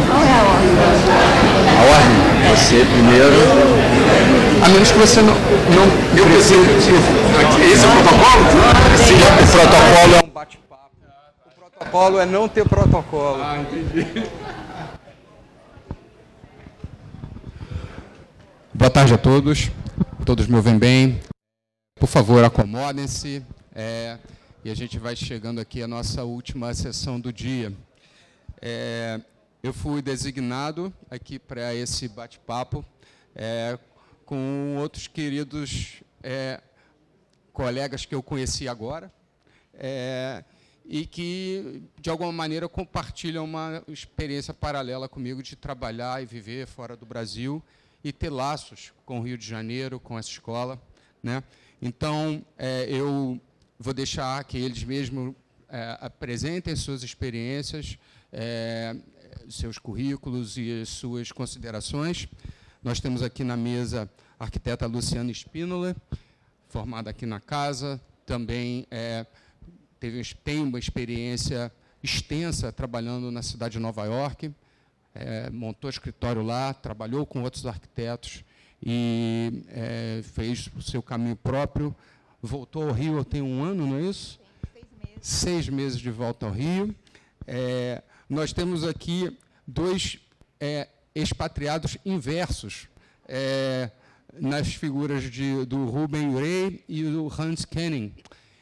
Qual é a ordem? A ordem? Você primeiro. A menos que você não precise. Esse é o protocolo? Sim, o protocolo é um bate-papo. O protocolo é não ter protocolo. Ah, entendi. Boa tarde a todos. Todos me ouvem bem. Por favor, acomodem-se. E a gente vai chegando aqui à nossa última sessão do dia. Eu fui designado aqui para esse bate-papo com outros queridos colegas que eu conheci agora e que, de alguma maneira, compartilham uma experiência paralela comigo de trabalhar e viver fora do Brasil e ter laços com o Rio de Janeiro, com essa escola, né? Então, eu vou deixar que eles mesmos apresentem suas experiências, seus currículos e suas considerações. Nós temos aqui na mesa a arquiteta Luciana Spínola, formada aqui na casa, também tem uma experiência extensa trabalhando na cidade de Nova York, montou escritório lá, trabalhou com outros arquitetos e fez o seu caminho próprio. Voltou ao Rio, tem um ano, não é isso? 6 meses de volta ao Rio. Nós temos aqui 2 expatriados inversos, nas figuras do Ruben Rey e do Hans Kenning.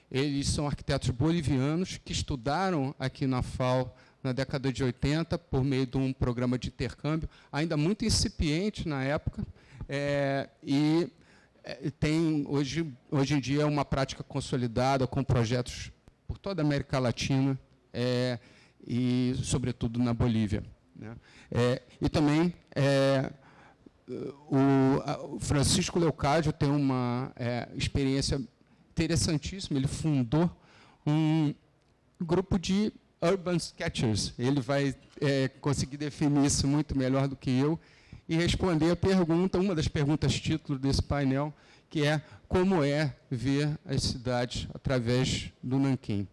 Eles são arquitetos bolivianos que estudaram aqui na FAU na década de 80, por meio de um programa de intercâmbio, ainda muito incipiente na época, e tem, hoje em dia, uma prática consolidada com projetos por toda a América Latina e, sobretudo, na Bolívia, né? E também o Francisco Leocádio tem uma experiência interessantíssima. Ele fundou um grupo de Urban Sketchers. Ele vai conseguir definir isso muito melhor do que eu e responder a pergunta, uma das perguntas título desse painel, que é como é ver as cidades através do nanquim.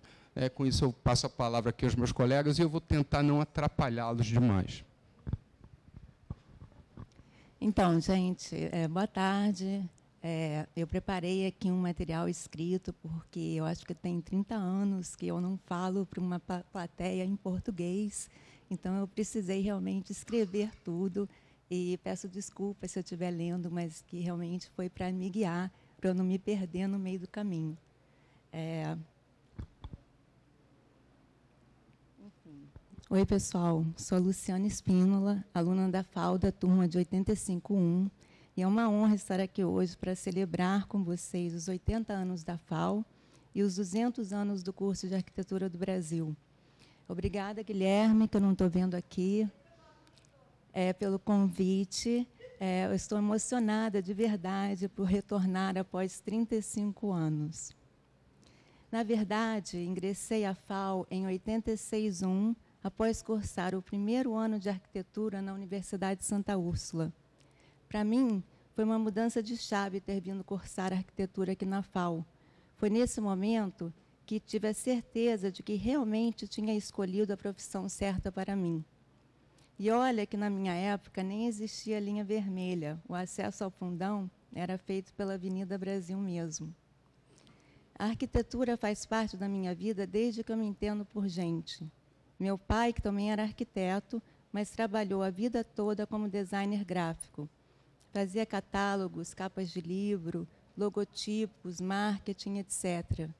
Com isso, eu passo a palavra aqui aos meus colegas e eu vou tentar não atrapalhá-los demais. Então, gente, boa tarde. Eu preparei aqui um material escrito, porque eu acho que tem 30 anos que eu não falo para uma plateia em português, então eu precisei realmente escrever tudo, e peço desculpas se eu estiver lendo, mas que realmente foi para me guiar, para eu não me perder no meio do caminho. Oi, pessoal. Sou a Luciana Spínola, aluna da FAU, da turma de 85-1, e é uma honra estar aqui hoje para celebrar com vocês os 80 anos da FAU e os 200 anos do curso de Arquitetura do Brasil. Obrigada, Guilherme, que eu não estou vendo aqui, pelo convite. Eu estou emocionada, de verdade, por retornar após 35 anos. Na verdade, ingressei à FAU em 86-1, após cursar o primeiro ano de arquitetura na Universidade de Santa Úrsula. Para mim, foi uma mudança de chave ter vindo cursar arquitetura aqui na FAU. Foi nesse momento que tive a certeza de que realmente tinha escolhido a profissão certa para mim. E olha que, na minha época, nem existia linha vermelha. O acesso ao Fundão era feito pela Avenida Brasil mesmo. A arquitetura faz parte da minha vida desde que eu me entendo por gente. Meu pai, que também era arquiteto, mas trabalhou a vida toda como designer gráfico. Fazia catálogos, capas de livro, logotipos, marketing, etc.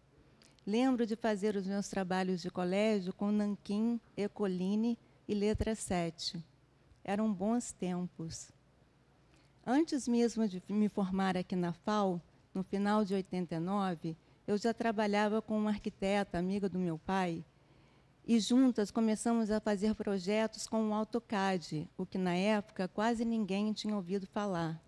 Lembro de fazer os meus trabalhos de colégio com nanquim, Ecoline e letra 7. Eram bons tempos. Antes mesmo de me formar aqui na FAU, no final de 89, eu já trabalhava com uma arquiteta, amiga do meu pai, e juntas começamos a fazer projetos com o AutoCAD, o que, na época, quase ninguém tinha ouvido falar.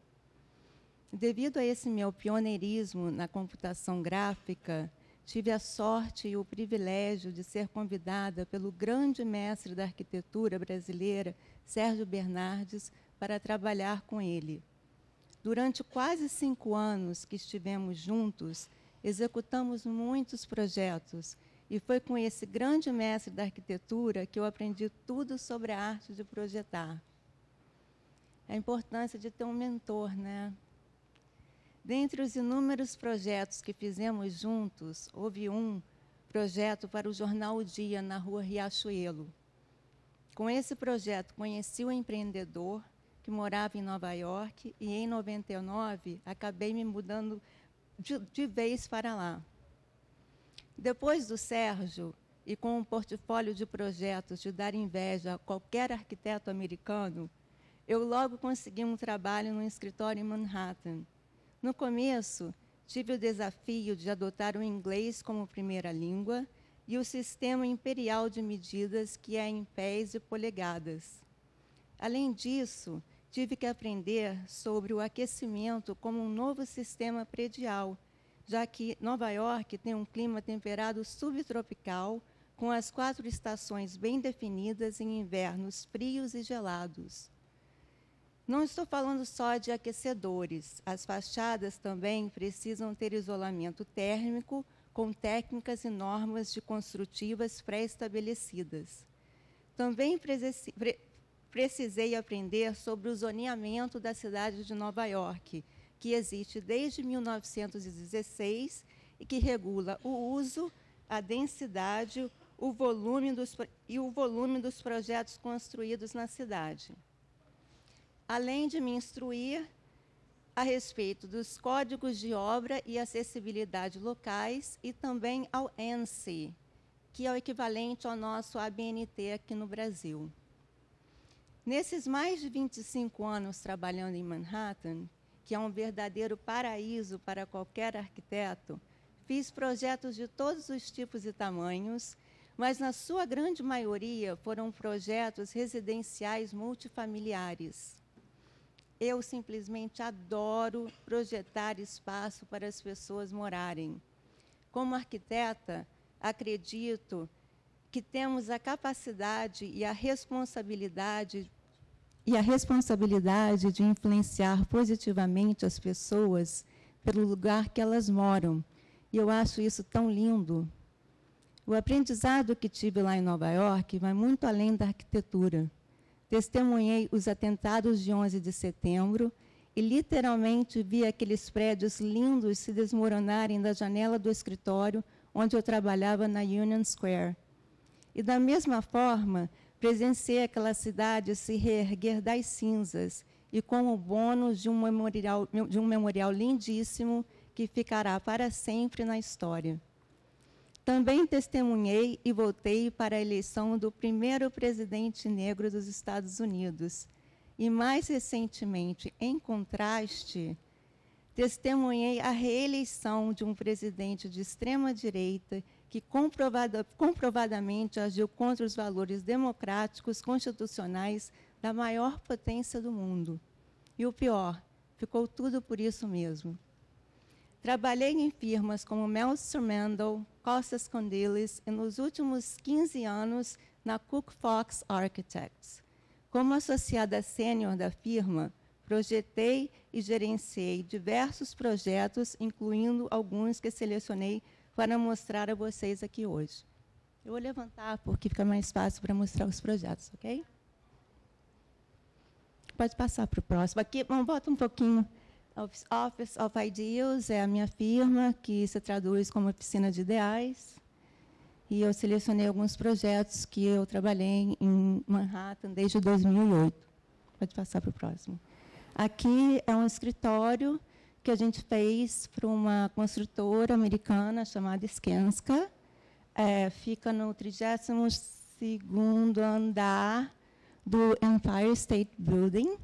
Devido a esse meu pioneirismo na computação gráfica, tive a sorte e o privilégio de ser convidada pelo grande mestre da arquitetura brasileira, Sérgio Bernardes, para trabalhar com ele. Durante quase 5 anos que estivemos juntos, executamos muitos projetos E foi com esse grande mestre da arquitetura que eu aprendi tudo sobre a arte de projetar. A importância de ter um mentor, né? Dentre os inúmeros projetos que fizemos juntos, houve um projeto para o jornal O Dia, na rua Riachuelo. Com esse projeto, conheci o empreendedor que morava em Nova York e, em 99, acabei me mudando de vez para lá. Depois do Sérgio, e com um portfólio de projetos de dar inveja a qualquer arquiteto americano, eu logo consegui um trabalho num escritório em Manhattan. No começo, tive o desafio de adotar o inglês como primeira língua e o sistema imperial de medidas, que é em pés e polegadas. Além disso, tive que aprender sobre o aquecimento como um novo sistema predial, já que Nova York tem um clima temperado subtropical, com as 4 estações bem definidas em invernos frios e gelados. Não estou falando só de aquecedores. As fachadas também precisam ter isolamento térmico, com técnicas e normas de construtivas pré-estabelecidas. Também precisei aprender sobre o zoneamento da cidade de Nova York, que existe desde 1916 e que regula o uso, a densidade, o volume dos projetos construídos na cidade. Além de me instruir a respeito dos códigos de obra e acessibilidade locais e também ao ANSI, que é o equivalente ao nosso ABNT aqui no Brasil. Nesses mais de 25 anos trabalhando em Manhattan, que é um verdadeiro paraíso para qualquer arquiteto, fiz projetos de todos os tipos e tamanhos, mas, na sua grande maioria, foram projetos residenciais multifamiliares. Eu simplesmente adoro projetar espaço para as pessoas morarem. Como arquiteta, acredito que temos a capacidade e a responsabilidade de influenciar positivamente as pessoas pelo lugar que elas moram. E eu acho isso tão lindo. O aprendizado que tive lá em Nova York vai muito além da arquitetura. Testemunhei os atentados de 11 de setembro e, literalmente, vi aqueles prédios lindos se desmoronarem da janela do escritório onde eu trabalhava na Union Square. E, da mesma forma, presenciei aquela cidade se reerguer das cinzas e com o bônus de um memorial lindíssimo que ficará para sempre na história. Também testemunhei e votei para a eleição do primeiro presidente negro dos Estados Unidos. E, mais recentemente, em contraste, testemunhei a reeleição de um presidente de extrema-direita que comprovadamente agiu contra os valores democráticos constitucionais da maior potência do mundo. E o pior, ficou tudo por isso mesmo. Trabalhei em firmas como Meltzer Mandel, Costas Condylis e, nos últimos 15 anos, na Cook Fox Architects. Como associada sênior da firma, projetei e gerenciei diversos projetos, incluindo alguns que selecionei para mostrar a vocês aqui hoje. Eu vou levantar porque fica mais fácil para mostrar os projetos, ok? Pode passar para o próximo. Aqui, volta um pouquinho. Office of Ideals é a minha firma, que se traduz como Oficina de Ideais. E eu selecionei alguns projetos que eu trabalhei em Manhattan desde 2008. Pode passar para o próximo. Aqui é um escritório que a gente fez para uma construtora americana chamada Skanska. Fica no 32º andar do Empire State Building.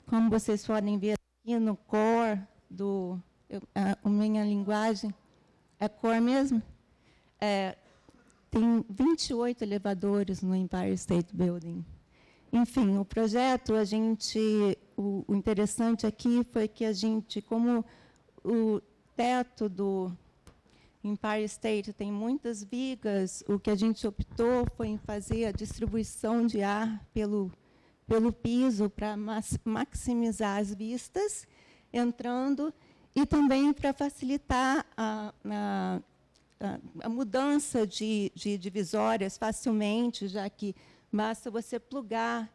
Como vocês podem ver aqui no core do... a minha linguagem é core mesmo? Tem 28 elevadores no Empire State Building. Enfim, o projeto, o interessante aqui foi que a gente, como o teto do Empire State tem muitas vigas, o que a gente optou foi em fazer a distribuição de ar pelo piso para maximizar as vistas, entrando, e também para facilitar a mudança de divisórias facilmente, já que basta você plugar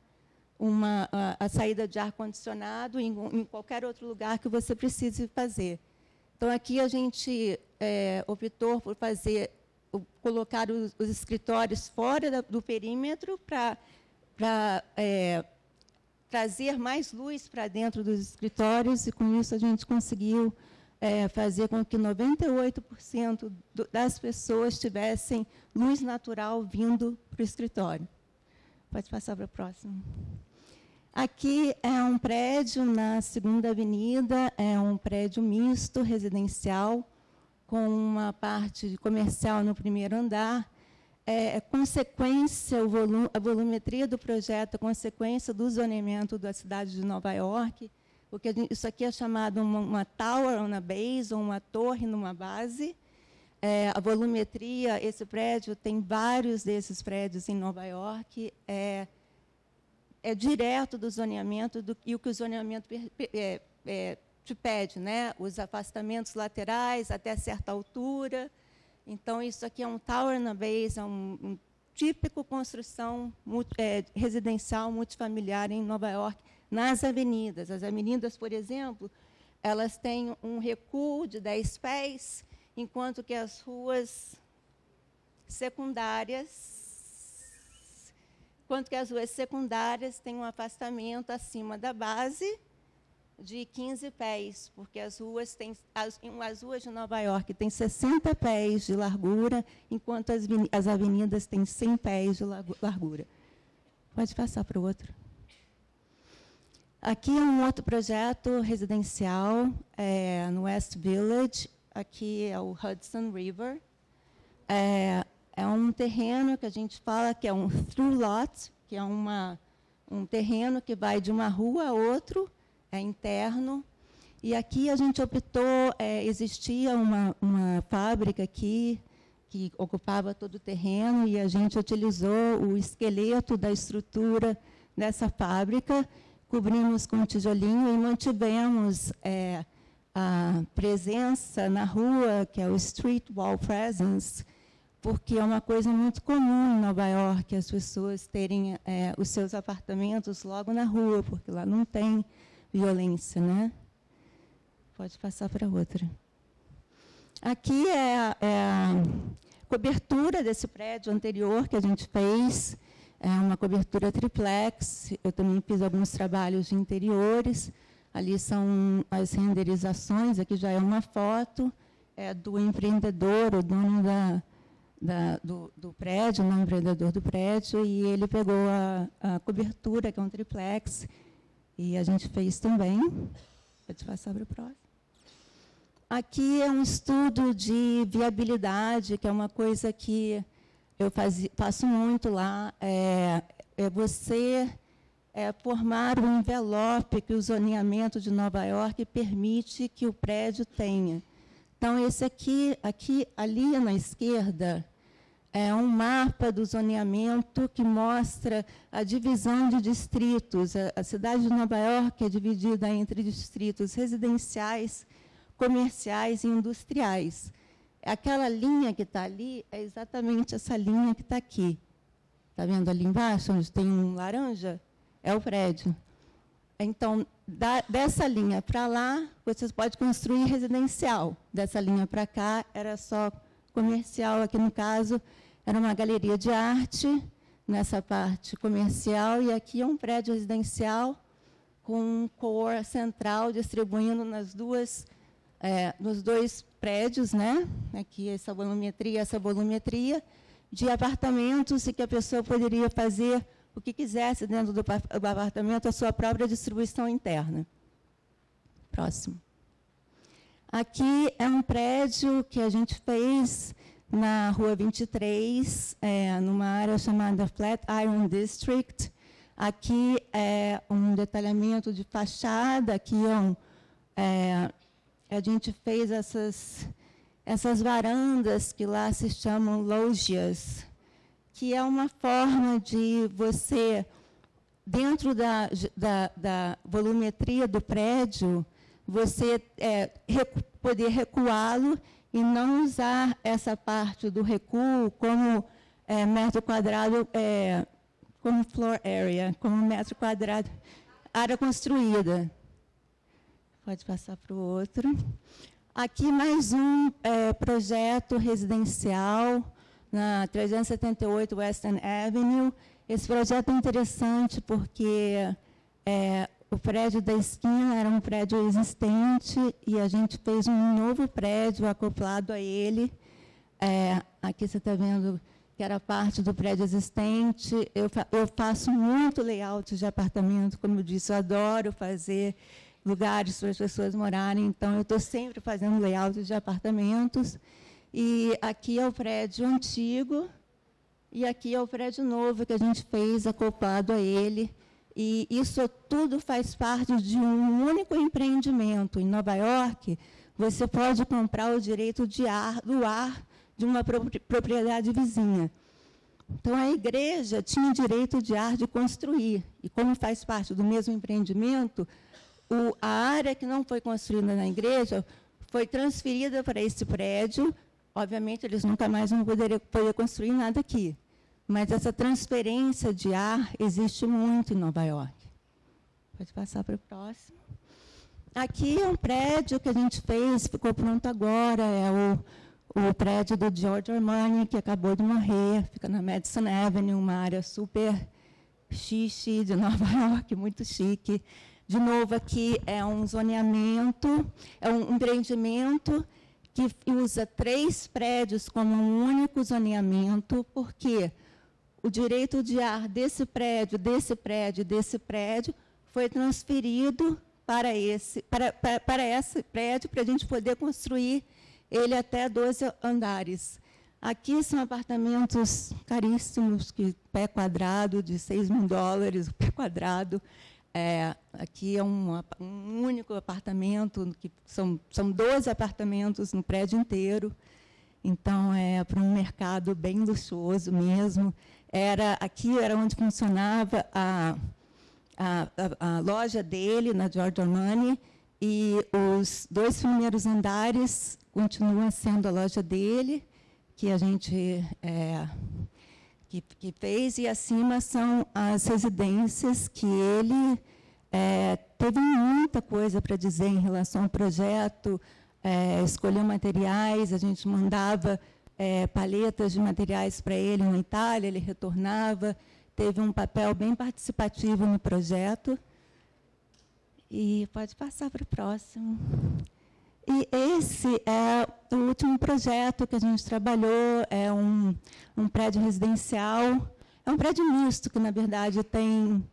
a saída de ar-condicionado em qualquer outro lugar que você precise fazer. Então, aqui a gente optou por colocar os escritórios fora do perímetro para trazer mais luz para dentro dos escritórios, e, com isso, a gente conseguiu fazer com que 98% das pessoas tivessem luz natural vindo para o escritório. Pode passar para a próxima. Aqui é um prédio na 2ª Avenida, é um prédio misto, residencial, com uma parte comercial no 1º andar. Consequência, a volumetria do projeto é consequência do zoneamento da cidade de Nova York, porque isso aqui é chamado uma tower on a base, ou uma torre numa base. A volumetria, esse prédio, tem vários desses prédios em Nova York, é direto do zoneamento, e o que o zoneamento te pede, né? Os afastamentos laterais até certa altura. Então, isso aqui é um tower na base, é um típico construção residencial multifamiliar em Nova York, nas avenidas. As avenidas, por exemplo, elas têm um recuo de 10 pés, enquanto que as ruas secundárias têm um afastamento acima da base de 15 pés, porque as ruas de Nova York têm 60 pés de largura, enquanto as avenidas têm 100 pés de largura. Pode passar para o outro. Aqui é um outro projeto residencial, no West Village. Aqui é o Hudson River. É um terreno que a gente fala que é um through lot, que é um terreno que vai de uma rua a outro, é interno. E aqui a gente optou, existia uma fábrica aqui que ocupava todo o terreno, e a gente utilizou o esqueleto da estrutura dessa fábrica, cobrimos com tijolinho e mantivemos a presença na rua, que é o Street Wall Presence, porque é uma coisa muito comum em Nova York, as pessoas terem os seus apartamentos logo na rua, porque lá não tem violência, né? Pode passar para outra. Aqui é a cobertura desse prédio anterior que a gente fez, é uma cobertura triplex. Eu também fiz alguns trabalhos de interiores. Ali são as renderizações, aqui já é uma foto do empreendedor, o dono do prédio, o empreendedor do prédio, e ele pegou a cobertura, que é um triplex, e a gente fez também. Pode passar para o próximo. Aqui é um estudo de viabilidade, que é uma coisa que eu faço muito lá, você formar um envelope que o zoneamento de Nova York permite que o prédio tenha. Então, esse ali na esquerda, é um mapa do zoneamento que mostra a divisão de distritos. A cidade de Nova York é dividida entre distritos residenciais, comerciais e industriais. Aquela linha que está ali é exatamente essa linha que está aqui. Está vendo ali embaixo, onde tem um laranja? É o prédio. Então, dessa linha para lá, você pode construir residencial. Dessa linha para cá, era só comercial. Aqui, no caso, era uma galeria de arte, nessa parte comercial, e aqui é um prédio residencial com um core central distribuindo nos dois prédios, né? Aqui essa volumetria de apartamentos, e que a pessoa poderia fazer o que quisesse dentro do apartamento, a sua própria distribuição interna. Próximo. Aqui é um prédio que a gente fez na Rua 23, numa área chamada Flatiron District. Aqui é um detalhamento de fachada, aqui a gente fez essas varandas que lá se chamam loggias, que é uma forma de você, dentro da volumetria do prédio, você poder recuá-lo e não usar essa parte do recuo como metro quadrado, como floor area, como metro quadrado, área construída. Pode passar para o outro. Aqui mais um projeto residencial na 378 Western Avenue. Esse projeto é interessante porque o prédio da esquina era um prédio existente e a gente fez um novo prédio acoplado a ele. Aqui você está vendo que era parte do prédio existente. Eu faço muito layout de apartamento, como eu disse, eu adoro fazer lugares para as pessoas morarem, então eu estou sempre fazendo layout de apartamentos. E aqui é o prédio antigo, e aqui é o prédio novo que a gente fez acoplado a ele. E isso tudo faz parte de um único empreendimento. Em Nova York, você pode comprar o direito do ar de uma propriedade vizinha. Então, a igreja tinha direito de ar de construir. E como faz parte do mesmo empreendimento, a área que não foi construída na igreja foi transferida para esse prédio. Obviamente, eles nunca mais vão poder construir nada aqui. Mas essa transferência de ar existe muito em Nova York. Pode passar para o próximo. Aqui é um prédio que a gente fez, ficou pronto agora, o prédio do Giorgio Armani, que acabou de morrer, fica na Madison Avenue, uma área super chique de Nova York, muito chique. De novo, aqui é um zoneamento, é um empreendimento que usa 3 prédios como um único zoneamento, porque o direito de ar desse prédio, desse prédio, foi transferido para esse prédio, para a gente poder construir ele até 12 andares. Aqui são apartamentos caríssimos, pé quadrado, de $6 mil, o pé quadrado. Aqui é um único apartamento, que são 12 apartamentos no prédio inteiro. Então, para um mercado bem luxuoso mesmo. Aqui era onde funcionava a loja dele, na Giorgio Armani, e os 2 primeiros andares continuam sendo a loja dele, que a gente que fez, e acima são as residências que ele teve muita coisa para dizer em relação ao projeto, escolheu materiais, a gente mandava paletas de materiais para ele na Itália, ele retornava, teve um papel bem participativo no projeto. E pode passar para o próximo. E esse é o último projeto que a gente trabalhou, é um prédio residencial, é um prédio misto, que, na verdade, tem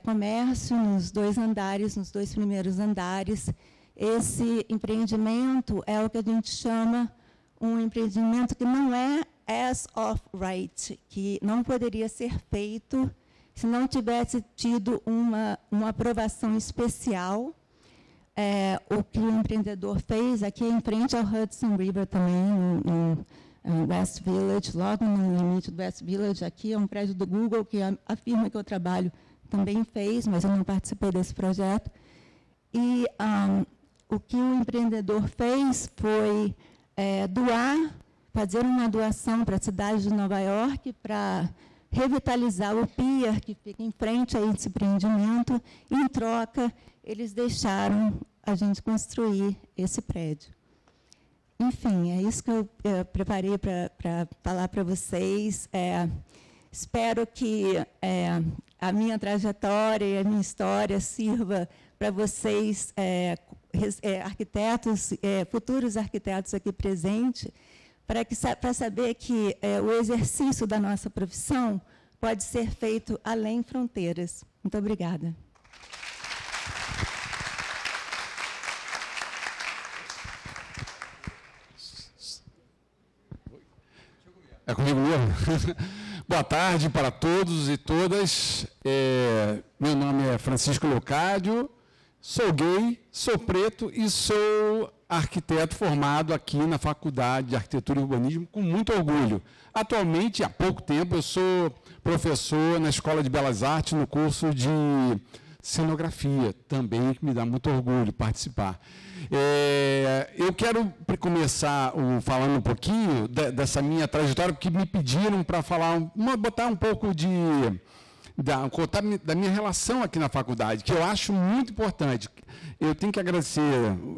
comércio nos 2 andares, nos 2 primeiros andares. Esse empreendimento é o que a gente chama um empreendimento que não é as of right, que não poderia ser feito se não tivesse tido uma aprovação especial. O que o empreendedor fez aqui em frente ao Hudson River também, no West Village, logo no limite do West Village, aqui é um prédio do Google, que a firma que eu trabalho também fez, mas eu não participei desse projeto. E o que o empreendedor fez foi fazer uma doação para a cidade de Nova York para revitalizar o pier que fica em frente a esse empreendimento. E, em troca, eles deixaram a gente construir esse prédio. Enfim, é isso que eu preparei para falar para vocês. Espero que a minha trajetória e a minha história sirva para vocês, arquitetos, futuros arquitetos aqui presentes, para saber que o exercício da nossa profissão pode ser feito além fronteiras. Muito obrigada. É comigo mesmo? Boa tarde para todos e todas. Meu nome é Francisco Leocádio, sou gay, sou preto e sou arquiteto formado aqui na Faculdade de Arquitetura e Urbanismo com muito orgulho. Atualmente, há pouco tempo, eu sou professor na Escola de Belas Artes no curso de cenografia, também, que me dá muito orgulho participar. Eu quero começar falando um pouquinho dessa minha trajetória, porque me pediram para botar um pouco da minha relação aqui na faculdade, que eu acho muito importante. Eu tenho que agradecer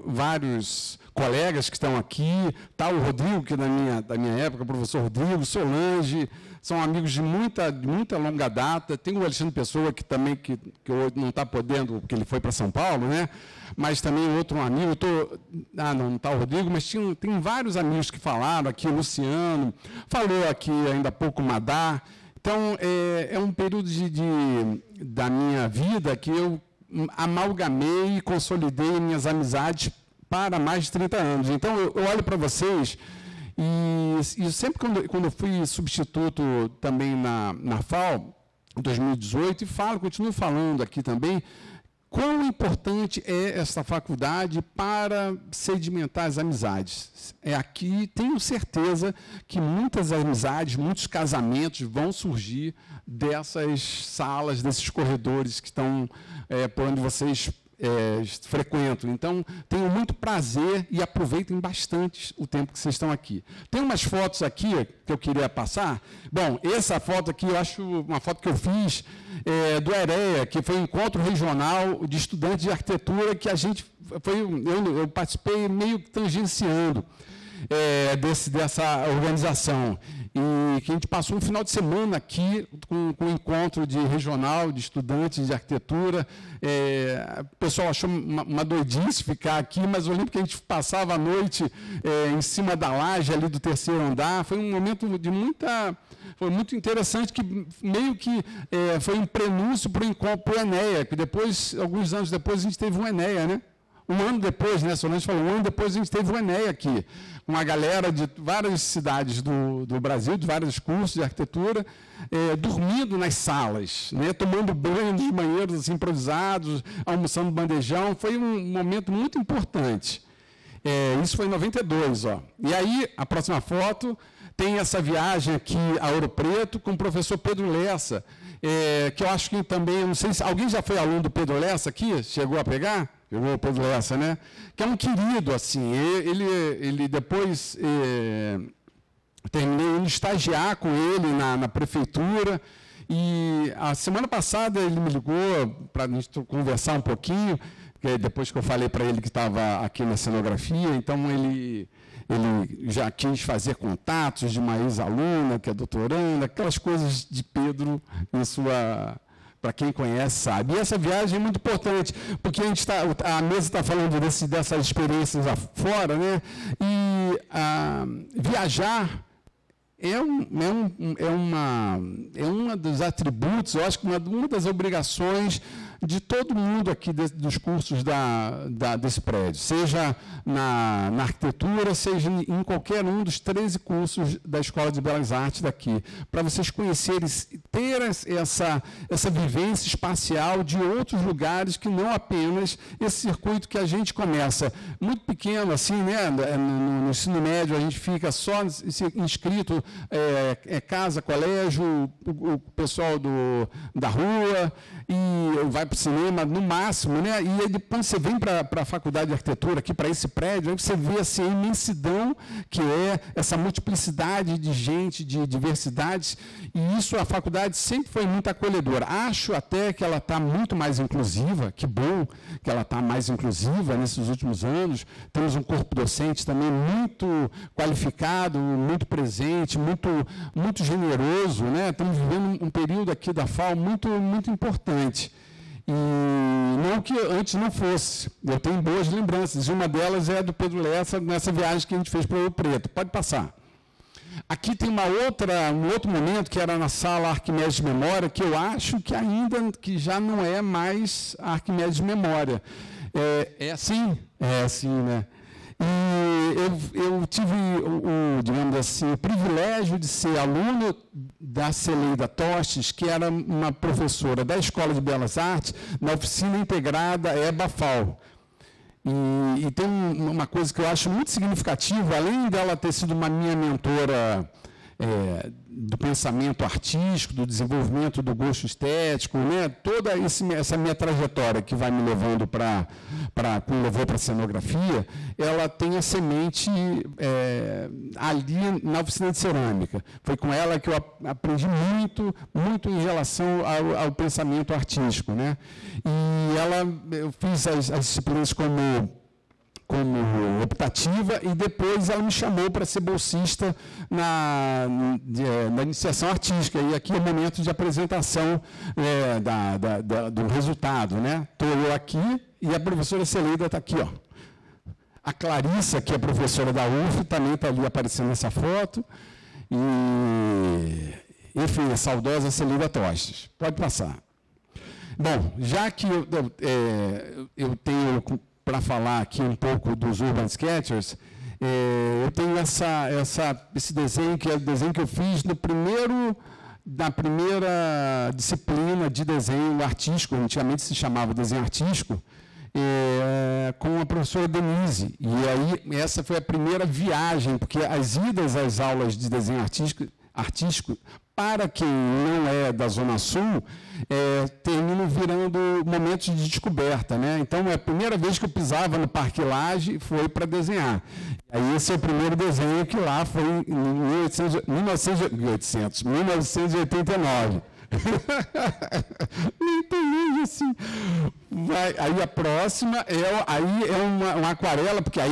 vários colegas que estão aqui, o Rodrigo, que é da minha época, o professor Rodrigo, Solange, são amigos de muita longa data. Tem o Alexandre Pessoa, que também que hoje não está podendo, porque ele foi para São Paulo, né? Mas também outro amigo, não está o Rodrigo, mas tem vários amigos que falaram aqui, o Luciano, falou aqui ainda há pouco o Madar. Então, é um período da minha vida que eu amalgamei e consolidei minhas amizades para mais de 30 anos. Então, eu olho para vocês e sempre quando eu fui substituto também na FAO, em 2018, continuo falando aqui também, quão importante é essa faculdade para sedimentar as amizades. Aqui tenho certeza que muitas amizades, muitos casamentos vão surgir dessas salas, desses corredores que estão por onde vocês frequentam. Então, tenho muito prazer e aproveitem bastante o tempo que vocês estão aqui. Tem umas fotos aqui que eu queria passar. Bom, essa foto aqui, eu acho uma foto que eu fiz do EREA, que foi um encontro regional de estudantes de arquitetura, que eu participei meio tangenciando dessa organização. E que a gente passou um final de semana aqui com um encontro regional de estudantes de arquitetura. O pessoal achou uma doidice ficar aqui, mas eu lembro que a gente passava a noite em cima da laje ali do 3º andar. Foi um momento foi muito interessante, que meio que foi um prenúncio para o encontro, para o ENEA, que depois, alguns anos depois, a gente teve um ENEA, né? Um ano depois, né, Solange falou, um ano depois a gente teve o ENEA aqui, uma galera de várias cidades do Brasil, de vários cursos de arquitetura, dormindo nas salas, né, tomando banho nos banheiros assim, improvisados, almoçando bandejão. Foi um momento muito importante. Isso foi em 92. E aí, a próxima foto, tem essa viagem aqui a Ouro Preto com o professor Pedro Lessa, que eu acho que também, não sei se alguém já foi aluno do Pedro Lessa aqui, chegou a pegar? Pegou o Pedro Lessa, né? Que é um querido, assim. Ele depois terminei indo estagiar com ele na prefeitura. E a semana passada ele me ligou para a gente conversar um pouquinho, depois que eu falei para ele que estava aqui na cenografia. Então, ele já quis fazer contatos de uma ex-aluna, que é doutoranda, aquelas coisas de Pedro em sua... Para quem conhece, sabe. E essa viagem é muito importante, porque a mesa está falando dessas experiências fora, né? E viajar é uma dos atributos, eu acho que uma das obrigações de todo mundo aqui dos cursos desse prédio, seja na arquitetura, seja em qualquer um dos 13 cursos da Escola de Belas Artes daqui, para vocês conhecerem, ter essa vivência espacial de outros lugares, que não apenas esse circuito que a gente começa muito pequeno, assim, né? No ensino médio a gente fica só inscrito, casa, colégio, o pessoal da rua, e vai para o cinema, no máximo, né? E aí, depois você vem para a faculdade de arquitetura, aqui para esse prédio, aí você vê assim, a imensidão que é essa multiplicidade de gente, de diversidades, e isso a faculdade sempre foi muito acolhedora. Acho até que ela está muito mais inclusiva, que bom que ela está mais inclusiva nesses últimos anos. Temos um corpo docente também muito qualificado, muito presente, muito generoso, né? Estamos vivendo um período aqui da FAO muito importante. E não que antes não fosse. Eu tenho boas lembranças, e uma delas é do Pedro Lessa, nessa viagem que a gente fez para o Ouro Preto. Pode passar. Aqui tem um outro momento, que era na sala Arquimedes de Memória, que eu acho que já não é mais a Arquimedes de Memória. É assim, né? E eu tive digamos assim, o privilégio de ser aluno da Celeida Tostes, que era uma professora da Escola de Belas Artes, na oficina integrada EBA-FAO. E tem uma coisa que eu acho muito significativa, além dela ter sido uma minha mentora do pensamento artístico, do desenvolvimento do gosto estético, né? Toda essa minha trajetória que vai me levando que me levou para a cenografia, ela tem a semente ali na oficina de cerâmica. Foi com ela que eu aprendi muito em relação ao pensamento artístico, né? E eu fiz as disciplinas como optativa, e depois ela me chamou para ser bolsista na iniciação artística. E aqui é o momento de apresentação do resultado, né? Estou eu aqui e a professora Celeida está aqui, ó. A Clarissa, que é professora da UF, também está ali aparecendo nessa foto. E, enfim, a saudosa Celeida Tostes. Pode passar. Bom, já que eu tenho para falar aqui um pouco dos Urban Sketchers, eu tenho esse desenho, que é o desenho que eu fiz na primeira disciplina de desenho artístico, antigamente se chamava desenho artístico, com a professora Denise. E aí essa foi a primeira viagem, porque as idas às aulas de desenho artístico, para quem não é da Zona Sul, terminam virando momentos de descoberta, né? Então, a primeira vez que eu pisava no Parque Lage foi para desenhar. Aí esse é o primeiro desenho, que lá foi em 1989. Nem tão longe assim. Aí a próxima é uma aquarela, porque aí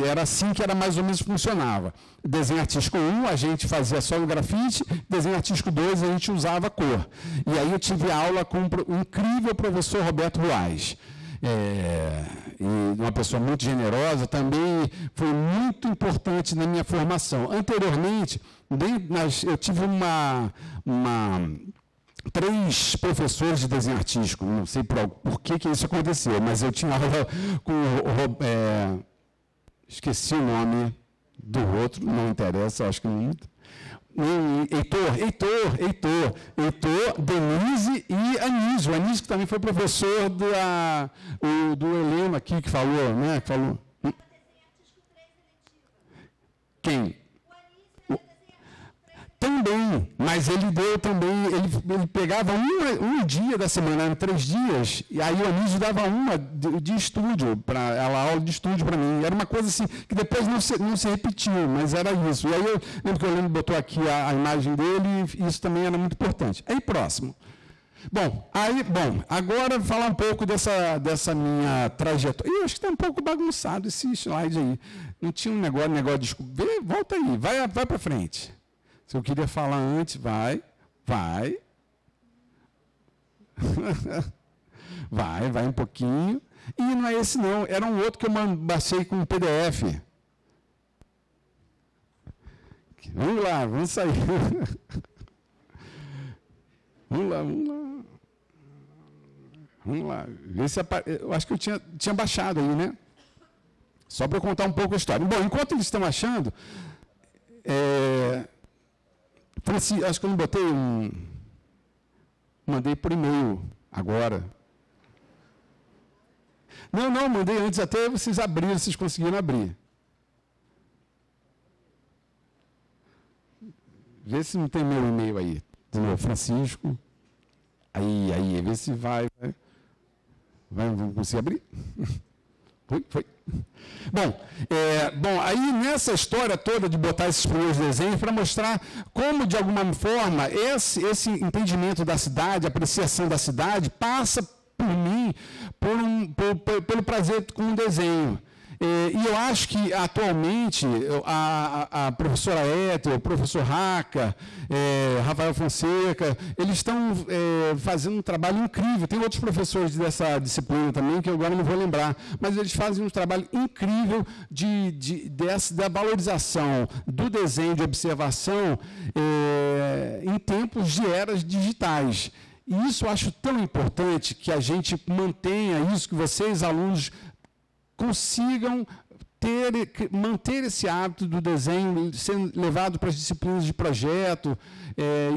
era assim que era mais ou menos funcionava. Desenho artístico 1, a gente fazia só o grafite, desenho artístico 2, a gente usava cor. E aí eu tive aula com o incrível professor Roberto Ruais. E uma pessoa muito generosa, também foi muito importante na minha formação. Anteriormente, eu tive três professores de desenho artístico, não sei por que isso aconteceu, mas eu tinha aula com esqueci o nome do outro, não interessa, acho que não. Heitor, Denise e Anísio. O Anísio, que também foi professor do Heleno aqui, que falou, né? Que falou. Quem? Também, mas ele deu também, ele pegava um dia da semana, eram 3 dias, e aí o Anísio dava uma de estúdio, aula de estúdio para mim. Era uma coisa assim, que depois não se repetiu, mas era isso. E aí eu lembro que o Heleno botou aqui a imagem dele, e isso também era muito importante. Aí, próximo. Bom, agora falar um pouco dessa minha trajetória. Eu acho que está um pouco bagunçado esse slide aí. Não tinha um negócio de... Volta aí, vai para frente. Se eu queria falar antes, vai. vai um pouquinho. E não é esse não, era um outro que eu baixei com um PDF. Vamos lá, vamos sair. Vamos lá. Eu acho que eu tinha baixado aí, né? Só para eu contar um pouco a história. Bom, enquanto eles estão achando... acho que eu não botei mandei por e-mail agora. Não, mandei antes, até vocês abriram, vocês conseguiram abrir. Vê se não tem meu e-mail aí. De novo, Francisco. Aí, vê se vai conseguir abrir? Foi. Bom, aí nessa história toda de botar esses primeiros desenhos para mostrar como, de alguma forma, esse entendimento da cidade, a apreciação da cidade, passa por mim pelo prazer com o desenho. E eu acho que, atualmente, a professora Éter, o professor Raca, Rafael Fonseca, eles estão fazendo um trabalho incrível. Tem outros professores dessa disciplina também, que eu agora não vou lembrar, mas eles fazem um trabalho incrível da valorização do desenho de observação em tempos de eras digitais. E isso eu acho tão importante, que a gente mantenha isso, que vocês, alunos, consigam manter esse hábito do desenho, sendo levado para as disciplinas de projeto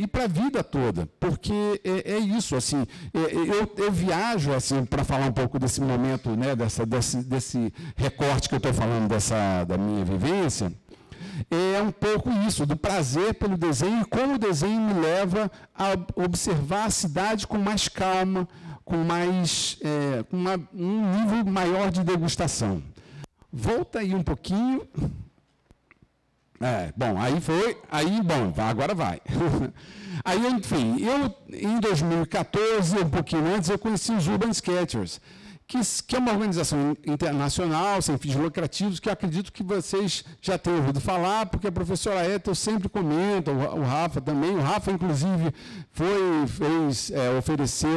e para a vida toda, porque é isso, assim, eu viajo, assim, para falar um pouco desse momento, né, desse recorte que eu estou falando da minha vivência. é um pouco isso, do prazer pelo desenho e como o desenho me leva a observar a cidade com mais calma, com um nível maior de degustação. Volta aí um pouquinho. Agora vai. Aí, enfim, em 2014, um pouquinho antes, eu conheci os Urban Sketchers, que é uma organização internacional, sem fins lucrativos, que eu acredito que vocês já tenham ouvido falar, porque a professora Ethel sempre comenta, o Rafa também. O Rafa, inclusive, ofereceu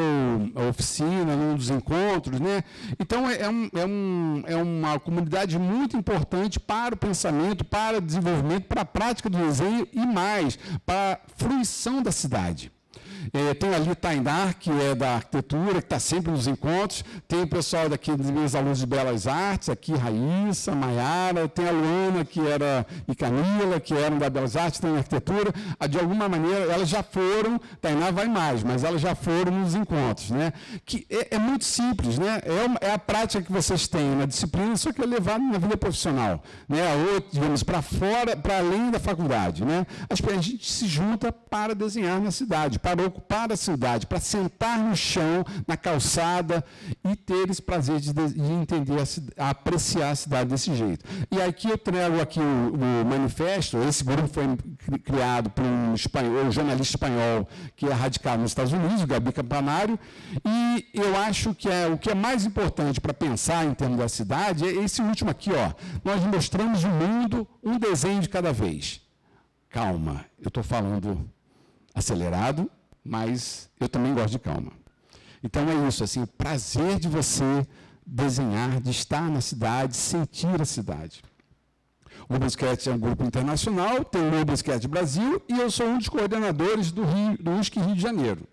a oficina num dos encontros, né? Então, é uma comunidade muito importante para o pensamento, para o desenvolvimento, para a prática do desenho e mais, para a fruição da cidade. Tem ali Tainá, que é da arquitetura, que está sempre nos encontros. Tem o pessoal daqui dos meus alunos de Belas Artes, aqui Raíssa, Maiara, tem a Luana, e Camila, que eram da Belas Artes, tem arquitetura. De alguma maneira, elas já foram, Tainá vai mais, mas elas já foram nos encontros, né? Que é muito simples, né? É a prática que vocês têm na disciplina, só que é levado na vida profissional, né? Ou, digamos, para fora, para além da faculdade, né? A gente se junta para desenhar na cidade, para ocupar a cidade, para sentar no chão, na calçada e ter esse prazer de entender, apreciar a cidade desse jeito. E aqui eu trago aqui o manifesto. Esse grupo foi criado por um jornalista espanhol que é radicado nos Estados Unidos, o Gabi Campanário, e eu acho que o que é mais importante para pensar em termos da cidade é esse último aqui, ó. Nós mostramos o mundo um desenho de cada vez. Calma, eu estou falando acelerado, mas eu também gosto de calma. Então é isso, assim, o prazer de você desenhar, de estar na cidade, sentir a cidade. O Urban Sketch é um grupo internacional, tem o Urban Sketch Brasil e eu sou um dos coordenadores do USC Rio de Janeiro.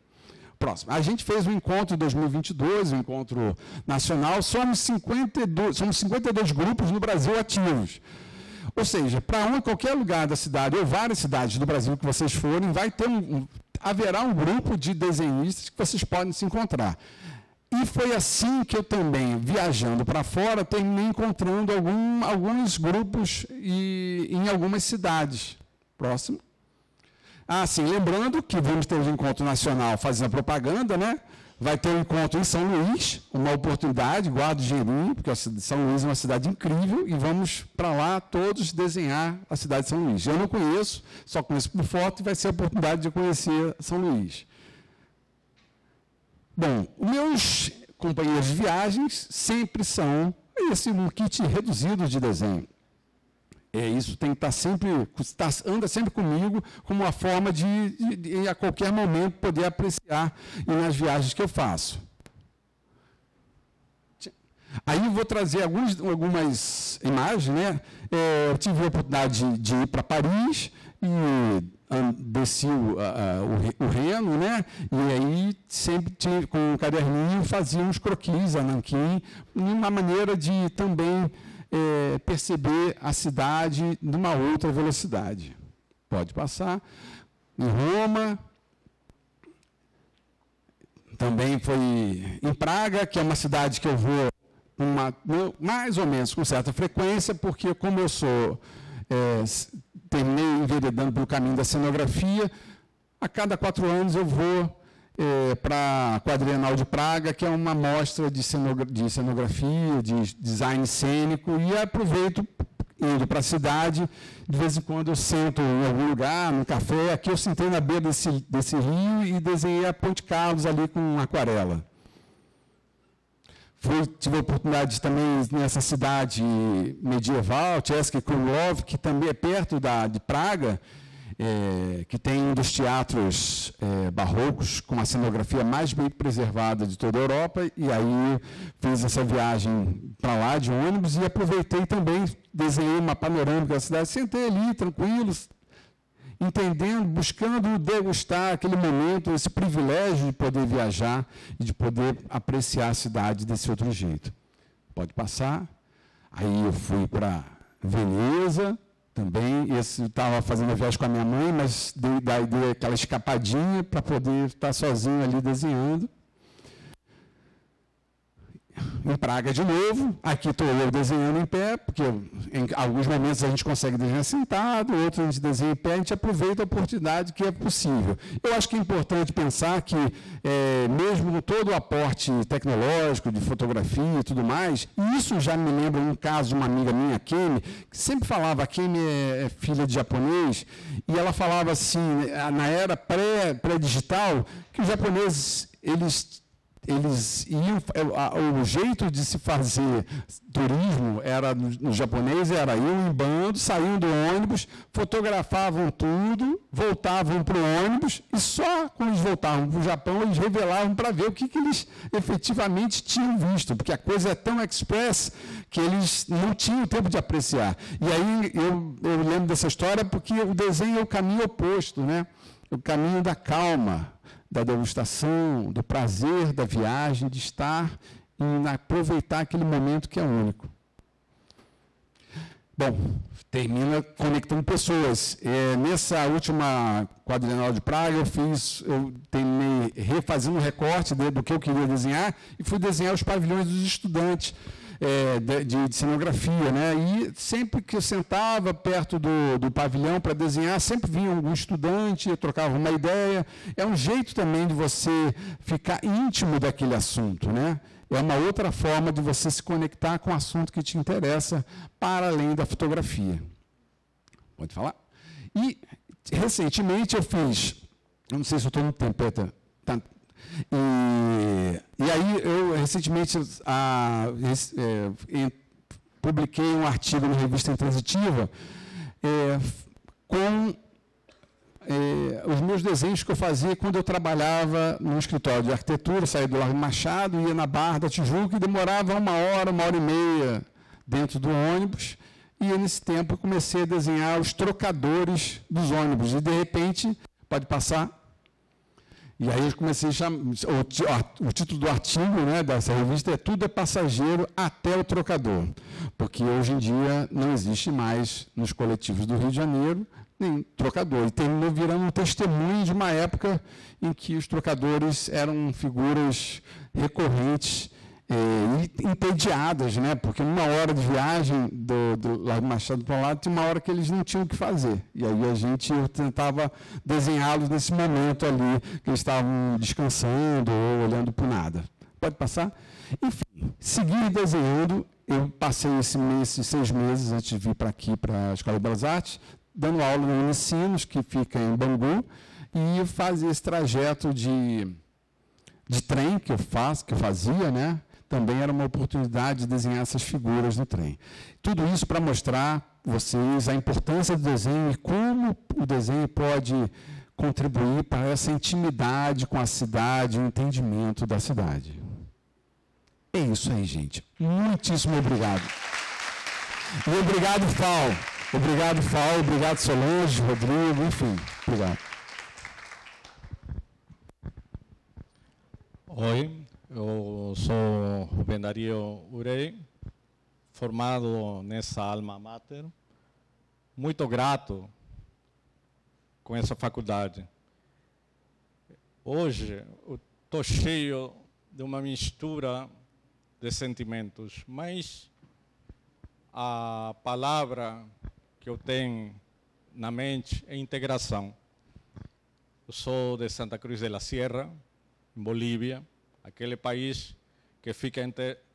Próximo. A gente fez um encontro em 2022, um encontro nacional, somos 52 grupos no Brasil ativos. Ou seja, para qualquer lugar da cidade, ou várias cidades do Brasil que vocês forem, haverá um grupo de desenhistas que vocês podem se encontrar. E foi assim que eu também, viajando para fora, terminei encontrando alguns grupos em algumas cidades. Próximo. Sim, lembrando que vamos ter um encontro nacional fazendo propaganda, né? Vai ter um encontro em São Luís, uma oportunidade, guarda o dinheirinho, porque São Luís é uma cidade incrível, e vamos para lá todos desenhar a cidade de São Luís. Eu não conheço, só conheço por foto, e vai ser a oportunidade de conhecer São Luís. Bom, meus companheiros de viagens sempre são um kit reduzido de desenho. Isso tem que anda sempre comigo como uma forma de a qualquer momento poder apreciar nas viagens que eu faço. Aí eu vou trazer algumas imagens, né? Eu tive a oportunidade de ir para Paris e desci o Reno, né? E aí sempre com um caderninho fazia uns croquis a nanquim, uma maneira de também perceber a cidade numa outra velocidade. Pode passar. Em Roma, também foi em Praga, que é uma cidade que eu vou mais ou menos com certa frequência, porque como eu terminei enveredando pelo caminho da cenografia, a cada 4 anos eu vou para a Quadrienal de Praga, que é uma mostra de cenografia, de design cênico, e aproveito indo para a cidade, de vez em quando eu sento em algum lugar, num café. Aqui eu sentei na beira desse rio e desenhei a Ponte Carlos ali com aquarela. Tive a oportunidade também nessa cidade medieval, Český Krumlov, que também é perto de Praga, que tem um dos teatros barrocos com a cenografia mais bem preservada de toda a Europa, e aí fiz essa viagem para lá de ônibus e aproveitei também, desenhei uma panorâmica da cidade, sentei ali, tranquilo, entendendo, buscando degustar aquele momento, esse privilégio de poder viajar e de poder apreciar a cidade desse outro jeito. Pode passar. Aí eu fui para Veneza, também, estava fazendo a viagem com a minha mãe, mas dei aquela escapadinha para poder estar sozinho ali desenhando. em Praga de novo. Aqui estou eu desenhando em pé, porque em alguns momentos a gente consegue desenhar sentado, outros a gente desenha em pé, a gente aproveita a oportunidade que é possível. Eu acho que é importante pensar que, mesmo com todo o aporte tecnológico, de fotografia e tudo mais, e isso já me lembra um caso de uma amiga minha, a Kemi, que sempre falava, a Kemi é filha de japonês, e ela falava assim, na era pré-digital, que os japoneses, eles iam, o jeito de se fazer turismo era no japonês, era iam em bando, saíam do ônibus, fotografavam tudo, voltavam para o ônibus e só quando eles voltavam para o Japão eles revelavam para ver o que eles efetivamente tinham visto, porque a coisa é tão express que eles não tinham tempo de apreciar. E aí eu lembro dessa história porque o desenho é o caminho oposto, né? O caminho da calma, da degustação, do prazer da viagem, de estar e aproveitar aquele momento que é único. Bom, termina conectando pessoas. Nessa última quadrienal de Praga, eu terminei refazendo um recorte do que eu queria desenhar e fui desenhar os pavilhões dos estudantes de cenografia, né? E sempre que eu sentava perto do pavilhão para desenhar, sempre vinha algum estudante, eu trocava uma ideia. É um jeito também de você ficar íntimo daquele assunto, né? É uma outra forma de você se conectar com o assunto que te interessa, para além da fotografia. Pode falar? E, recentemente, eu fiz... Eu não sei se eu estou no tempo, Peter. Tá. E aí, eu, recentemente, publiquei um artigo na revista Intransitiva com os meus desenhos que eu fazia quando eu trabalhava no escritório de arquitetura, saía do Largo Machado, ia na Barra da Tijuca e demorava uma hora e meia dentro do ônibus. E nesse tempo eu comecei a desenhar os trocadores dos ônibus. E, de repente, pode passar. E aí eu comecei a chamar, o título do artigo, né, dessa revista é Tudo é Passageiro até o Trocador, porque hoje em dia não existe mais nos coletivos do Rio de Janeiro nem trocador. E terminou virando um testemunho de uma época em que os trocadores eram figuras recorrentes e entediadas, né? Porque uma hora de viagem do Largo Machado para lá, tinha uma hora que eles não tinham o que fazer. E aí eu tentava desenhá-los nesse momento ali, que eles estavam descansando ou olhando para o nada. Pode passar? Enfim, segui desenhando. Eu passei esses 6 meses antes de vir para aqui, para a Escola de Belas Artes, dando aula no Unicinos, que fica em Bangu, e fazia esse trajeto de trem que eu fazia, né? Também era uma oportunidade de desenhar essas figuras no trem. Tudo isso para mostrar a vocês a importância do desenho e como o desenho pode contribuir para essa intimidade com a cidade, o entendimento da cidade. É isso aí, gente. Muitíssimo obrigado. E obrigado, Fal. Obrigado, Fal. Obrigado, Solange, Rodrigo, enfim. Obrigado. Oi, eu sou Rubem Dario Urey, formado nessa alma mater. Muito grato com essa faculdade. Hoje eu estou cheio de uma mistura de sentimentos, mas a palavra que eu tenho na mente é integração. Eu sou de Santa Cruz de la Sierra, em Bolívia, aquele país que fica